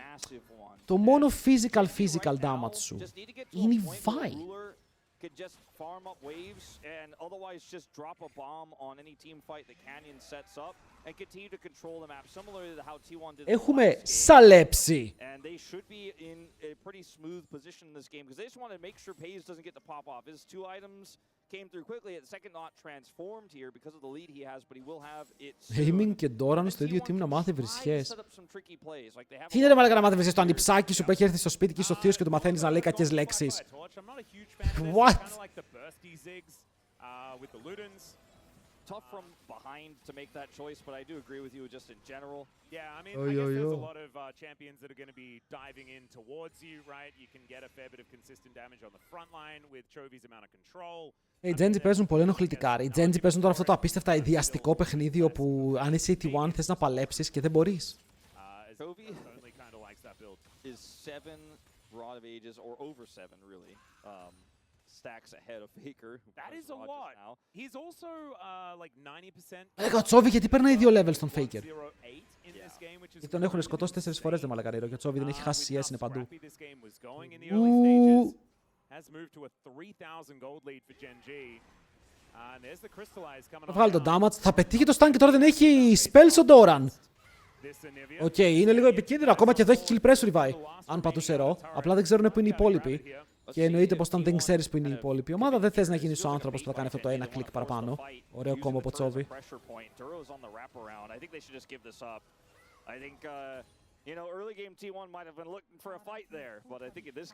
Το μόνο physical damage σου είναι η Vi. Could just farm up waves and otherwise just drop a bomb on any team fight that Canyon sets up and continue to control the map similarly to how T1 did. Έχουμε σαλέψει. And they should be in a pretty smooth position in this game because they just want to make sure Paze doesn't get the pop off. His two items came through quickly. At the second not transformed here because of the lead he has, but he will have it. Aiming και Doran στο ίδιο team να μάθει βρισχές. Τι είναι ρε μαλάκα να μάθει βρισχές, το ανιψάκι σου που έχει έρθει στο σπίτι και είσαι ο θείος και το μαθαίνεις να λέει κακές λέξεις. What? Tough from behind to make that choice, but I do agree with you just in general. Yeah, I mean, I guess there's a lot of champions that are going to be diving in towards you, right? You can get a fair bit of consistent damage on the front line with Chovy's amount of control. Οι Genji παίζουν πολύ ενοχλητικά. Οι Genji παίζουν τώρα αυτό το απίστευτα ιδιαστικό παιχνίδι όπου αν είσαι AT1 θες να παλέψεις και δεν μπορείς. Chovy is 7 Rod of Ages or over 7 really. Stacks ahead of Faker. That is a lot. He's also like 90%. Λέγα ο Chovy γιατί παίρνει 2 levels στον Faker. Και τον έχουν σκοτώσει 4 φορές δε μαλακαρίρο και ο Chovy δεν έχει χάσει CS, είναι παντού. Θα βγάλει τον damage, θα πετύχει το stun και τώρα δεν έχει spells ο Doran. Οκ, είναι λίγο επικίνδυνο, ακόμα και εδώ έχει kill pressure revive. Αν πατούσε ρο, απλά δεν ξέρουν που είναι οι υπόλοιποι. Και εννοείται πως όταν δεν ξέρεις που είναι η υπόλοιπη ομάδα, δεν θες να γίνεις ο άνθρωπος που θα κάνει αυτό το ένα κλικ παραπάνω. Ωραίο κόμμα από Chovy.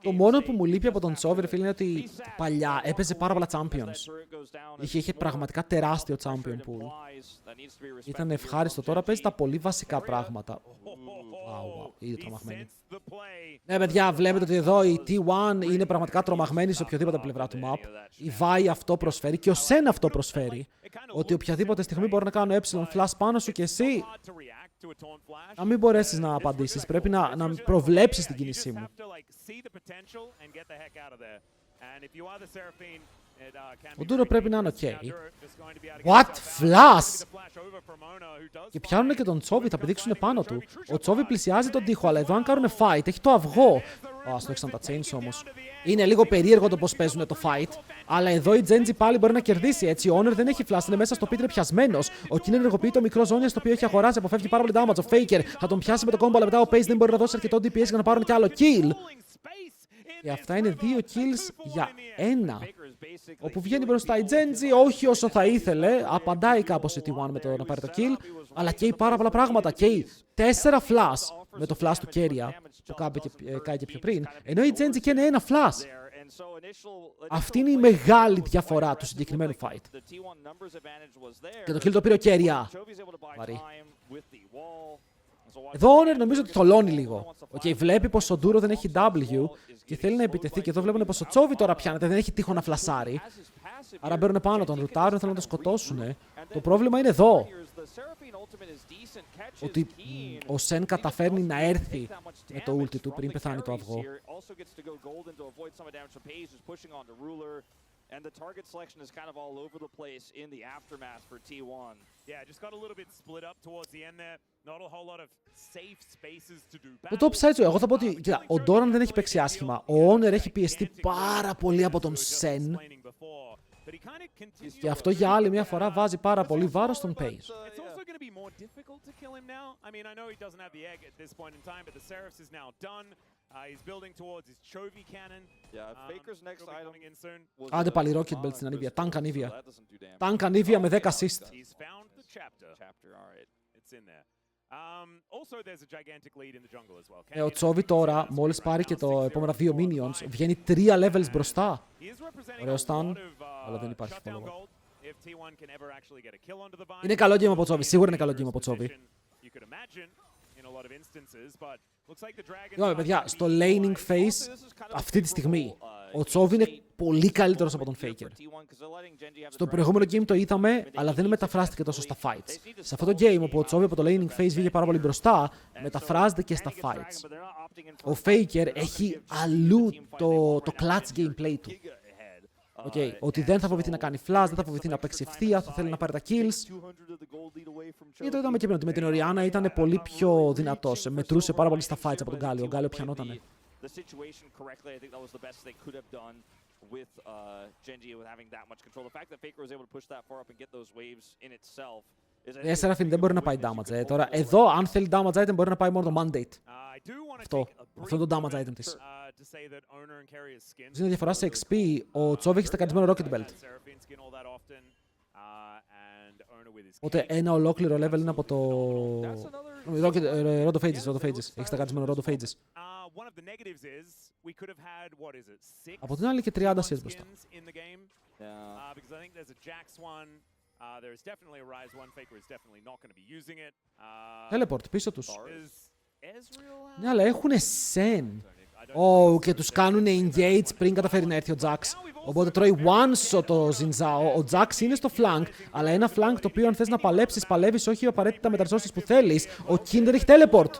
Το μόνο που μου λείπει από τον Chovy, φίλε, είναι ότι παλιά έπαιζε πάρα πολλά champions. Είχε πραγματικά τεράστιο champion pool. Ήταν ευχάριστο. Τώρα παίζει τα πολύ βασικά πράγματα. Ήδη τρομαγμένη. Ναι, παιδιά, βλέπετε ότι εδώ η T1 είναι πραγματικά τρομαγμένη σε οποιοδήποτε πλευρά του map. Η Vi αυτό προσφέρει και ο Sen αυτό προσφέρει. Ότι οποιαδήποτε στιγμή μπορεί να κάνω flash πάνω σου και εσύ να μην μπορέσεις να απαντήσεις. Πρέπει να προβλέψεις την κίνησή μου. Ο Ντούρο πρέπει να είναι ok. What? Flash! Και πιάνουν και τον Chovy, θα πηδήξουν πάνω του. Ο Chovy πλησιάζει τον τοίχο, αλλά εδώ αν κάνουν fight, έχει το αυγό. Ας το έξαν τα chains όμως. Είναι λίγο περίεργο το πώς παίζουν το fight. Αλλά εδώ η Genji πάλι μπορεί να κερδίσει έτσι. Ο Honor δεν έχει flash, είναι μέσα στο πίτρε πιασμένος. Ο King ενεργοποιεί το μικρό ζώνια στο οποίο έχει αγοράσει, αποφεύγει πάρα πολύ damage. Ο Faker θα τον πιάσει με το combo, αλλά μετά ο Pace δεν μπορεί να δώσει αρκετό DPS για να πάρουν κι άλλο kill. Και αυτά είναι 2 kills για 1. Όπου βγαίνει μπροστά η Genji, όχι όσο θα ήθελε. Απαντάει κάπως η T1 με το να πάρει το kill. Αλλά καίει πάρα πολλά πράγματα. Καίει 4 flash με το flash του Keria που κάει και πιο πριν. Ενώ η Genji καίνε 1 flash. Αυτή είναι η μεγάλη διαφορά του συγκεκριμένου fight. Και το kill το πήρε ο Keria. Εδώ ο Honor νομίζω ότι θολώνει λίγο. Βλέπει πως ο Ντούρο δεν έχει W και θέλει να επιτεθεί. Και εδώ βλέπουν πως ο Chovy τώρα πιάνεται, δεν έχει τείχο να φλασάρει. Άρα μπαίνουν πάνω, τον ρουτάρουν, θέλουν να τον σκοτώσουν. Το πρόβλημα είναι εδώ. Ότι ο Σεν καταφέρνει να έρθει με το ulti του πριν πεθάνει το αυγό. And the target selection is kind of all over the place in the aftermath for T1. Yeah, just got a little bit split up towards the end there. Not a whole lot of safe spaces to do battle. Το top side σου, εγώ θα πω ότι κοίτα, ο Doran δεν έχει παίξει άσχημα. Ο Honor έχει πιεστεί πάρα πολύ από τον Sen. Και αυτό για άλλη μια φορά βάζει πάρα πολύ βάρος στον Pace. Άντε πάλι Rocket Belt στην Ανίβια. Tank Ανίβια. Tank Ανίβια με 10 assist. Ο Chovy τώρα, μόλις πάρει και το επόμενα 2 minions, βγαίνει 3 levels μπροστά. Ωραίο stun, αλλά δεν υπάρχει follow-up. Είναι καλό game από Chovy, σίγουρα είναι καλό game από Chovy. Παιδιά, στο laning phase, αυτή τη στιγμή, ο Chovy είναι πολύ καλύτερος από τον Faker. Στο προηγούμενο game το είδαμε, αλλά δεν μεταφράστηκε τόσο στα fights. Σε αυτό το game, όπου ο Chovy από το laning phase βγήκε πάρα πολύ μπροστά, μεταφράζεται και στα fights. Ο Faker έχει αλλού το clutch gameplay του. Ότι δεν θα φοβηθεί να κάνει flash, δεν θα φοβηθεί να παίξει ευθεία, θα θέλει να πάρει τα kills. Και το είδαμε και πριν ότι με την Orianna ήταν πολύ πιο δυνατός. Μετρούσε πάρα πολύ στα fights από τον Γκάλιο. Ο Γκάλιο πιανότανε. Η Seraphine δεν μπορεί να πάει damage. Τώρα, εδώ, αν θέλει damage item, μπορεί να πάει μόνο το mandate. Αυτό είναι το damage item της. Είναι διαφορά σε XP, ο Chovy έχει στακαρισμένο Rocket Belt. Οπότε ένα ολόκληρο level είναι από το... Rod of Ages. Έχει στακαρισμένο Rod of Ages. Από την άλλη και 30 assist μπροστά. Teleport πίσω τους. Ναι, αλλά έχουνε Sen. Και τους κάνουνε engage πριν καταφέρει να έρθει ο Jax. Οπότε τρώει one shot το Zinzao. Ο Jax είναι στο flank, αλλά ένα flank το οποίο αν θες να παλέψεις, παλεύεις όχι απαραίτητα με τα resources που θέλεις. Ο Kinder έχει teleport.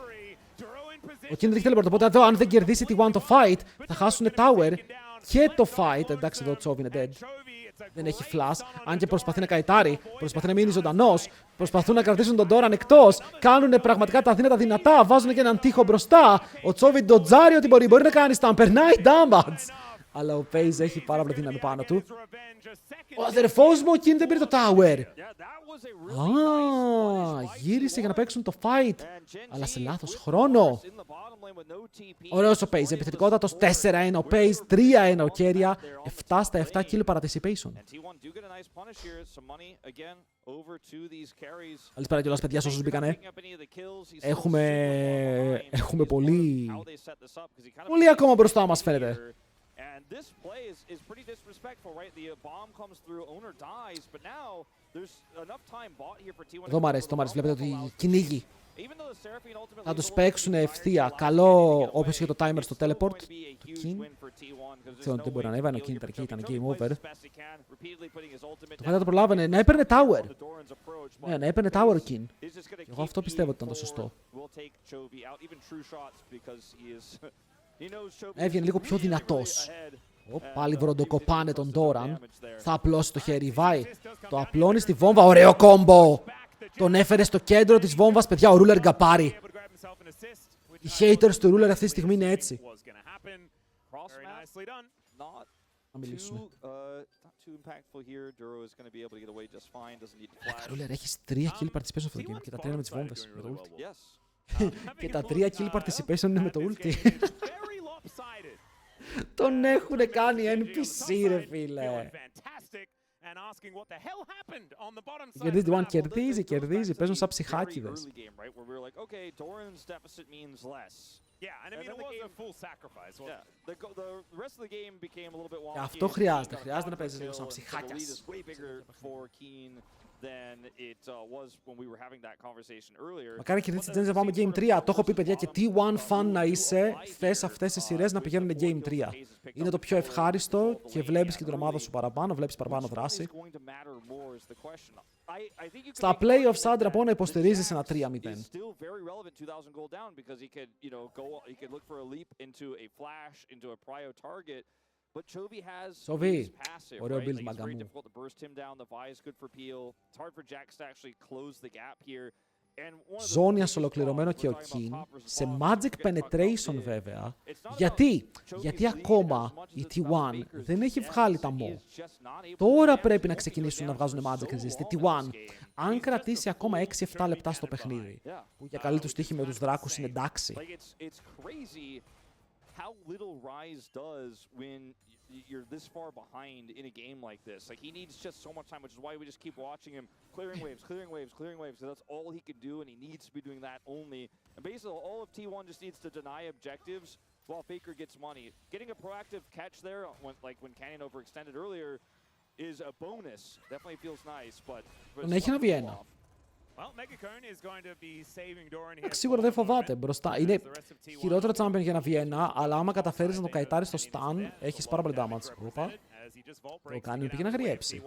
Οπότε εδώ αν δεν κερδίσει τη one το fight, θα χάσουνε tower και το fight. Εντάξει, εδώ ο Chovy είναι dead. Δεν έχει flash, αν και προσπαθεί να καητάρει, προσπαθεί να μείνει ζωντανός, προσπαθούν να κρατήσουν τον Doran εκτός, κάνουνε πραγματικά τα αδύνατα δυνατά, βάζουν και έναν τοίχο μπροστά. Ο Chovy ντοτζάρει ό,τι μπορεί να κάνει, stun, περνάει damage. Αλλά ο Pace έχει πάρα πολύ δύναμη πάνω του. Ο αδερφός μου, εκείνη δεν πήρε το tower. Γύρισε για να παίξουν το fight, αλλά σε λάθος χρόνο. Ωραίος ο Pace, επιθετικότατος 4-1 ο Pace, 3-1 ο Keria, 7 στα 7 kill participation. Καλησπέρα κιόλας παιδιά σε όσους μπήκανε. Έχουμε πολύ ακόμα μπροστά μας φαίνεται. And this play is pretty disrespectful, right? The bomb comes through, owner dies, but now there's enough time bought here for T1. Εδώ μ' αρέσει, βλέπετε ότι κυνήγει. Θα τους παίξουν ευθεία. Καλό όποιος είχε το timer στο teleport. Το King. Ξέρω ότι δεν μπορεί να ανέβανε, ο King ήταν εκεί, ήταν game over. Το φάτα το προλάβαινε, να έπαιρνε tower. Ναι, να έπαιρνε tower ο King. Εγώ αυτό πιστεύω ότι ήταν το σωστό. Έβγαινε λίγο πιο δυνατός. Πάλι βροντοκοπάνε τον Doran. Θα απλώσει το χέρι. Βάει. Το απλώνει στη βόμβα. Ωραίο κόμπο. Τον έφερε στο κέντρο της βόμβας. Παιδιά, ο Ruler γκαπάρει. Οι haters του Ruler αυτή τη στιγμή είναι έτσι. Να μιλήσουμε. Ruler, έχεις 3 kill participation αυτό το game και τα 3 με τις βόμβες. Με το ulti. Και τα 3 kill participation είναι με το ulti. Τον έχουνε κάνει NPC, ρε φίλε. Κερδίζει T1, κερδίζει. Παίζουν σαν ψυχάκιδες. Και αυτό χρειάζεται να παίζεις λίγο σαν ψυχάκιας. Μακάρι κερδίσει Geng να πάμε Game 3. Το έχω πει, παιδιά, και T1 fan να είσαι, θες αυτές τις σειρές να πηγαίνουν Game 3. Είναι το πιο ευχάριστο και βλέπεις και την ομάδα σου παραπάνω, βλέπεις παραπάνω δράση. Στα playoffs, άντρα, πω να υποστηρίζεις ένα 3-0. Σοβί, ωραίο build, μάγκα μου. Ζώνιας ολοκληρωμένο και ο King, σε magic penetration βέβαια. Γιατί ακόμα η T1 δεν έχει βγάλει τα Mo. Τώρα πρέπει να ξεκινήσουν να βγάζουν magic resist. Η T1, αν κρατήσει ακόμα 6-7 λεπτά στο παιχνίδι, που για καλή του τύχη με τους δράκους είναι εντάξει. How little Rise does when you're this far behind in a game like this. Like, he needs just so much time, which is why we just keep watching him clearing waves, because that's all he can do, and he needs to be doing that only. And basically, all of T1 just needs to deny objectives while Faker gets money. Getting a proactive catch there, when Canyon overextended earlier, is a bonus. Definitely feels nice, but... Έχει ένα Βιέννα. Σίγουρα δεν φοβάται μπροστά. Είναι χειρότερο champion για ένα Βιέννα, αλλά άμα καταφέρεις να το καητάρεις στο stun, έχεις πάρα πολύ damage. Οπα. Το κάνει, πήγε να γριέψει.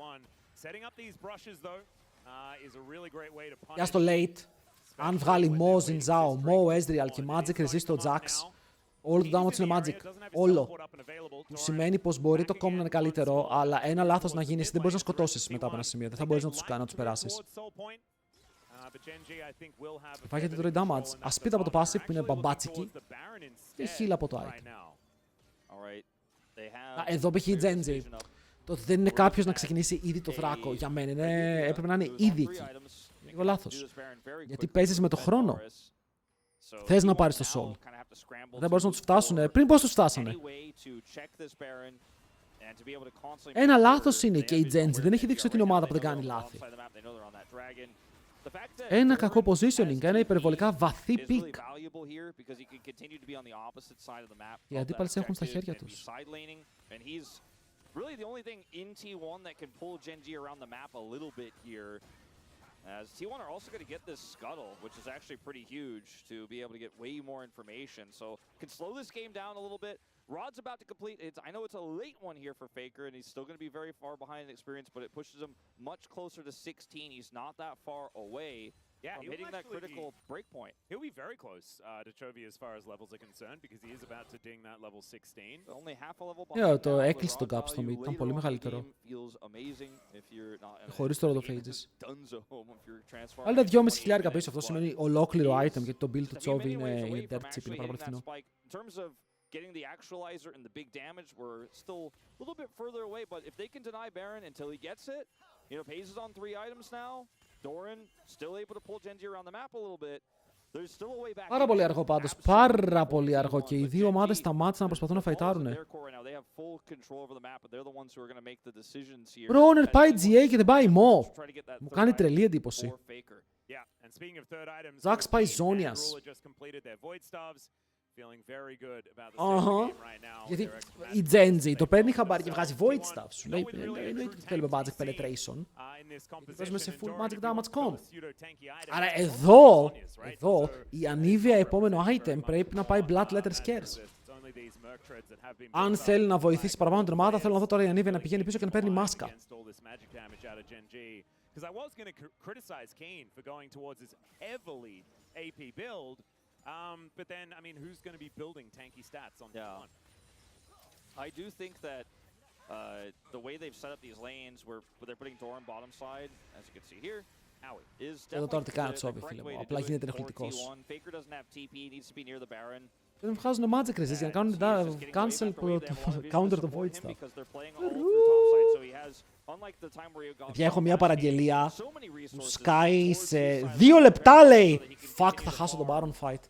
Για στο late, αν βγάλει Mo, Zinzao, Mo, Ezreal και Magic Resist το Jax, όλο το damage είναι Magic. Όλο. Που σημαίνει πως μπορεί το Kom να είναι καλύτερο, αλλά ένα λάθος να γίνει, εσύ δεν μπορείς να σκοτώσεις μετά από ένα σημείο. Δεν θα μπορείς να τους περάσεις. Φάγεται τώρα η damage. Ας πείτε από το passive που είναι μπαμπάτσικη και heal από το item. Εδώ π.χ. η Genji. Το ότι δεν είναι κάποιος να ξεκινήσει ήδη το δράκο για μένα έπρεπε να είναι ήδη εκεί. Λίγο λάθος. Γιατί παίζεις με το χρόνο. Θες να πάρεις το soul. Δεν μπορείς να τους φτάσουν πριν πώς τους φτάσανε. Ένα λάθος είναι και η Genji. Δεν έχει δείξει ότι είναι ομάδα που δεν κάνει λάθη. Ένα κακό positioning, ένα υπερβολικά βαθύ pick. Οι αντίπαλοι έχουν στα χέρια τους. Really the only thing in T1 that can pull Genji around the map a little bit here, as T1 are also going to get this scuttle, which is actually pretty huge to be able to get way more information, so can slow this game down a little bit. Rod's about to complete it. I know it's a late one here for Faker, and he's still going to be very far behind in experience, but it pushes him much closer to 16. He's not that far away from hitting that critical break point. He'll be very close to Chovy as far as levels are concerned, because he is about to ding that level 16. Only half a level behind. Το έκλεισε το gap στο mid, ήταν πολύ μεγαλύτερο. Χωρίς το Rodophages. Αλλά 2.500 πίσω, αυτό σημαίνει ολόκληρο item, γιατί το build του Chovy είναι dirt cheap, είναι πάρα πολύ φθηνό. Getting the actualizer and the big damage, we're still a little bit further away, but if they can deny Baron until he gets it, Paze is on 3 items now, Doran still able to pull Genji around the map a little bit. There's still a way back. Πάρα πολύ αργό πάντως, πάρα πολύ αργό και οι δύο ομάδες σταμάτησαν να προσπαθούν να φαϊτάρουνε. Μπρόνερ πάει GA και δεν πάει Mo. Μου κάνει τρελή εντύπωση. Zax πάει Ζώνιας. Γιατί η Genji το παίρνει χαμπάρι και βγάζει void stuff. Σου λέει εννοείται ότι θέλουμε magic penetration. Παίζουμε σε full magic damage comp. Άρα εδώ η ανίβια επόμενο item πρέπει να πάει blood letter scarce. Αν θέλει να βοηθήσει παραπάνω την ομάδα, θέλω να δω τώρα η ανίβια να πηγαίνει πίσω και να παίρνει μάσκα. But then, I mean, who's going to be building tanky stats on T1? I do think that the way they've set up these lanes, where they're putting Doran bottom side, as you can see here, is definitely the correct way to do it for T1. Faker doesn't have TP, needs to be near the Baron. Δεν βγάζουν magic resist για να κάνουν cancel counter το void stuff. Παιδιά, έχω μια παραγγελία. Μου σκάει σε 2 λεπτά, λέει. Fuck, θα χάσω τον Baron fight.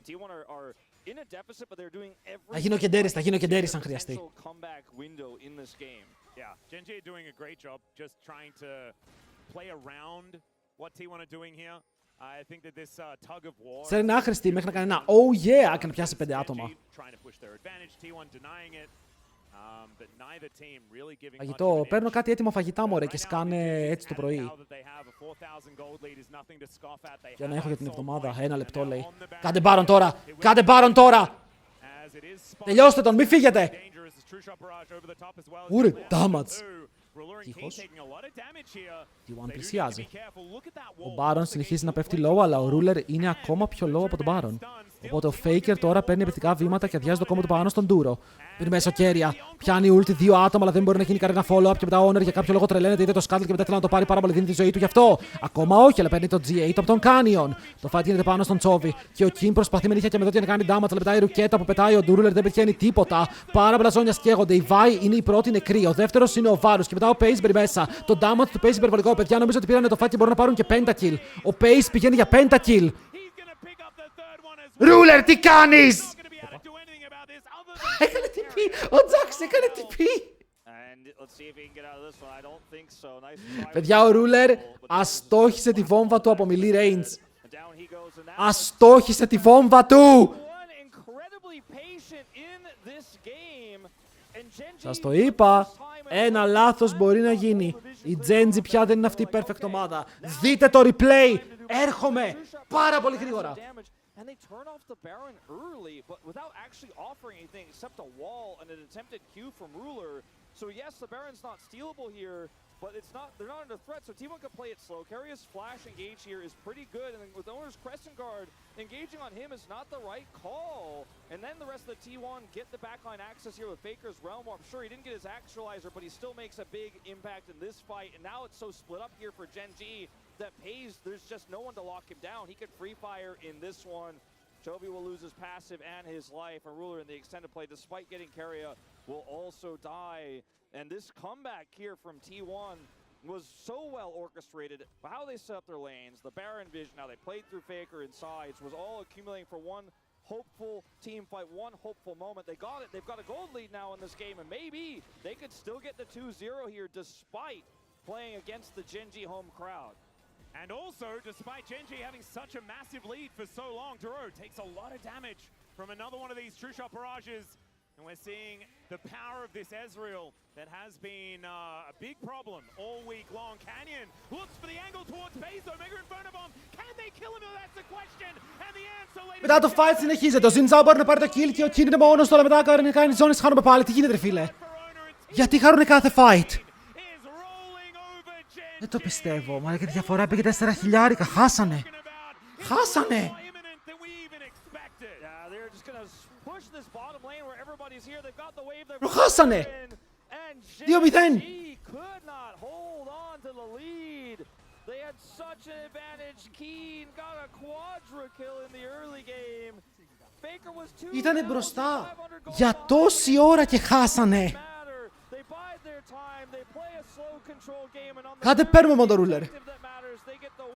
in a deficit, but they're doing Θα γίνω κεντέρης αν χρειαστεί. comeback window in this game. Yeah, Geng are doing a great job just trying to play around what T1 are doing here. I think that this tug of war. Σε είναι άχρηστη μέχρι να κάνει ένα oh yeah και να πιάσει 5 άτομα. Φαγητό, παίρνω κάτι έτοιμο φαγητά μωρέ και σκάνε έτσι το πρωί. Για να έχω για την εβδομάδα, 1 λεπτό λέει. Κάντε μπάρον τώρα! Τελειώστε τον, μη φύγετε! Ούρε, damage. Τύχος. T1 πλησιάζει. Ο Baron συνεχίζει να πέφτει low, αλλά ο Ruler είναι ακόμα πιο low από τον Baron. Οπότε ο Faker τώρα παίρνει επιθετικά βήματα και αδειάζει το κόμμα του πάνω στον Duro. Πήρε μέσω κέρια. Πιάνει ulti 2 άτομα, αλλά δεν μπορεί να γίνει κανένα follow-up. Και μετά ο Honor για κάποιο λόγο τρελαίνεται. Είδε το Scuttle και μετά θέλει να το πάρει πάρα πολύ. Δίνει τη ζωή του γι' αυτό. Ακόμα όχι, αλλά παίρνει το G8 από τον Canyon. Το fight γίνεται πάνω στον Chovy. Και ο Kim προσπαθεί με νύχια και με δόντια να κάνει damage. Αλλά μετά η ρουκέτα που πετάει ο Ruler δεν πετυχαίνει τίποτα. Πάρα πολλά ζώνια σκέγονται. Η Vi είναι η πρώτη νεκρή. Ο δεύτερο είναι ο Varus. Και μετά ο Pace μέσα. Το damage του Pace υπερβολικό. Παιδιά νομίζω ότι πήραν το fight και μπορούν να πάρουν και pentakill. Ο Pace πηγαίνει για pentakill. Ruler, τι κάνεις! Έκανε TP! Ο Jax έκανε TP! Παιδιά, ο Ruler αστόχισε τη βόμβα του από melee range. Αστόχισε τη βόμβα του! Σας το είπα, ένα λάθος μπορεί να γίνει. Η Genji πια δεν είναι αυτή η perfect ομάδα. Δείτε το replay! Έρχομαι πάρα πολύ γρήγορα. And they turn off the Baron early, but without actually offering anything except a wall and an attempted Q from Ruler. So yes, the Baron's not stealable here, but they're not under threat, so T1 can play it slow. Carrier's flash engage here is pretty good, and with Owner's Crescent Guard, engaging on him is not the right call. And then the rest of the T1 get the backline access here with Faker's Realm Warp. Sure, he didn't get his Actualizer, but he still makes a big impact in this fight, and now it's so split up here for Genji that pays, there's just no one to lock him down. He could free fire in this one. Chovy will lose his passive and his life. And Ruler in the extended play, despite getting Carrier, will also die. And this comeback here from T1 was so well orchestrated. How they set up their lanes, the Baron vision, how they played through Faker and sides, was all accumulating for one hopeful team fight, one hopeful moment. They got it. They've got a gold lead now in this game, and maybe they could still get the 2-0 here despite playing against the Genji home crowd. And also, despite Genji having such a massive lead for so long, Duro takes a lot of damage from another one of these true shot barrages. And we're seeing the power of this Ezreal that has been a big problem all week long. Canyon looks for the angle towards Bezo, Mega Inferno Bomb. Can they kill him? That's the question. And the answer, ladies. Μετά το fight συνεχίζεται. Ο Xin Zhao μπορεί να πάρει το kill και ο Kin είναι μόνος του, αλλά μετά κάνει ζώνες, χάνουμε πάλι. Τι γίνεται ρε φίλε? Γιατί χάνουν κάθε fight? Δεν το πιστεύω, μα και τη διαφορά πήγε 4 χιλιάρικα. Χάσανε. Χάσανε. Το χάσανε. 2-0. Ήτανε μπροστά για τόση ώρα και χάσανε. Κάντε παίρνουμε μόνο το Ruler.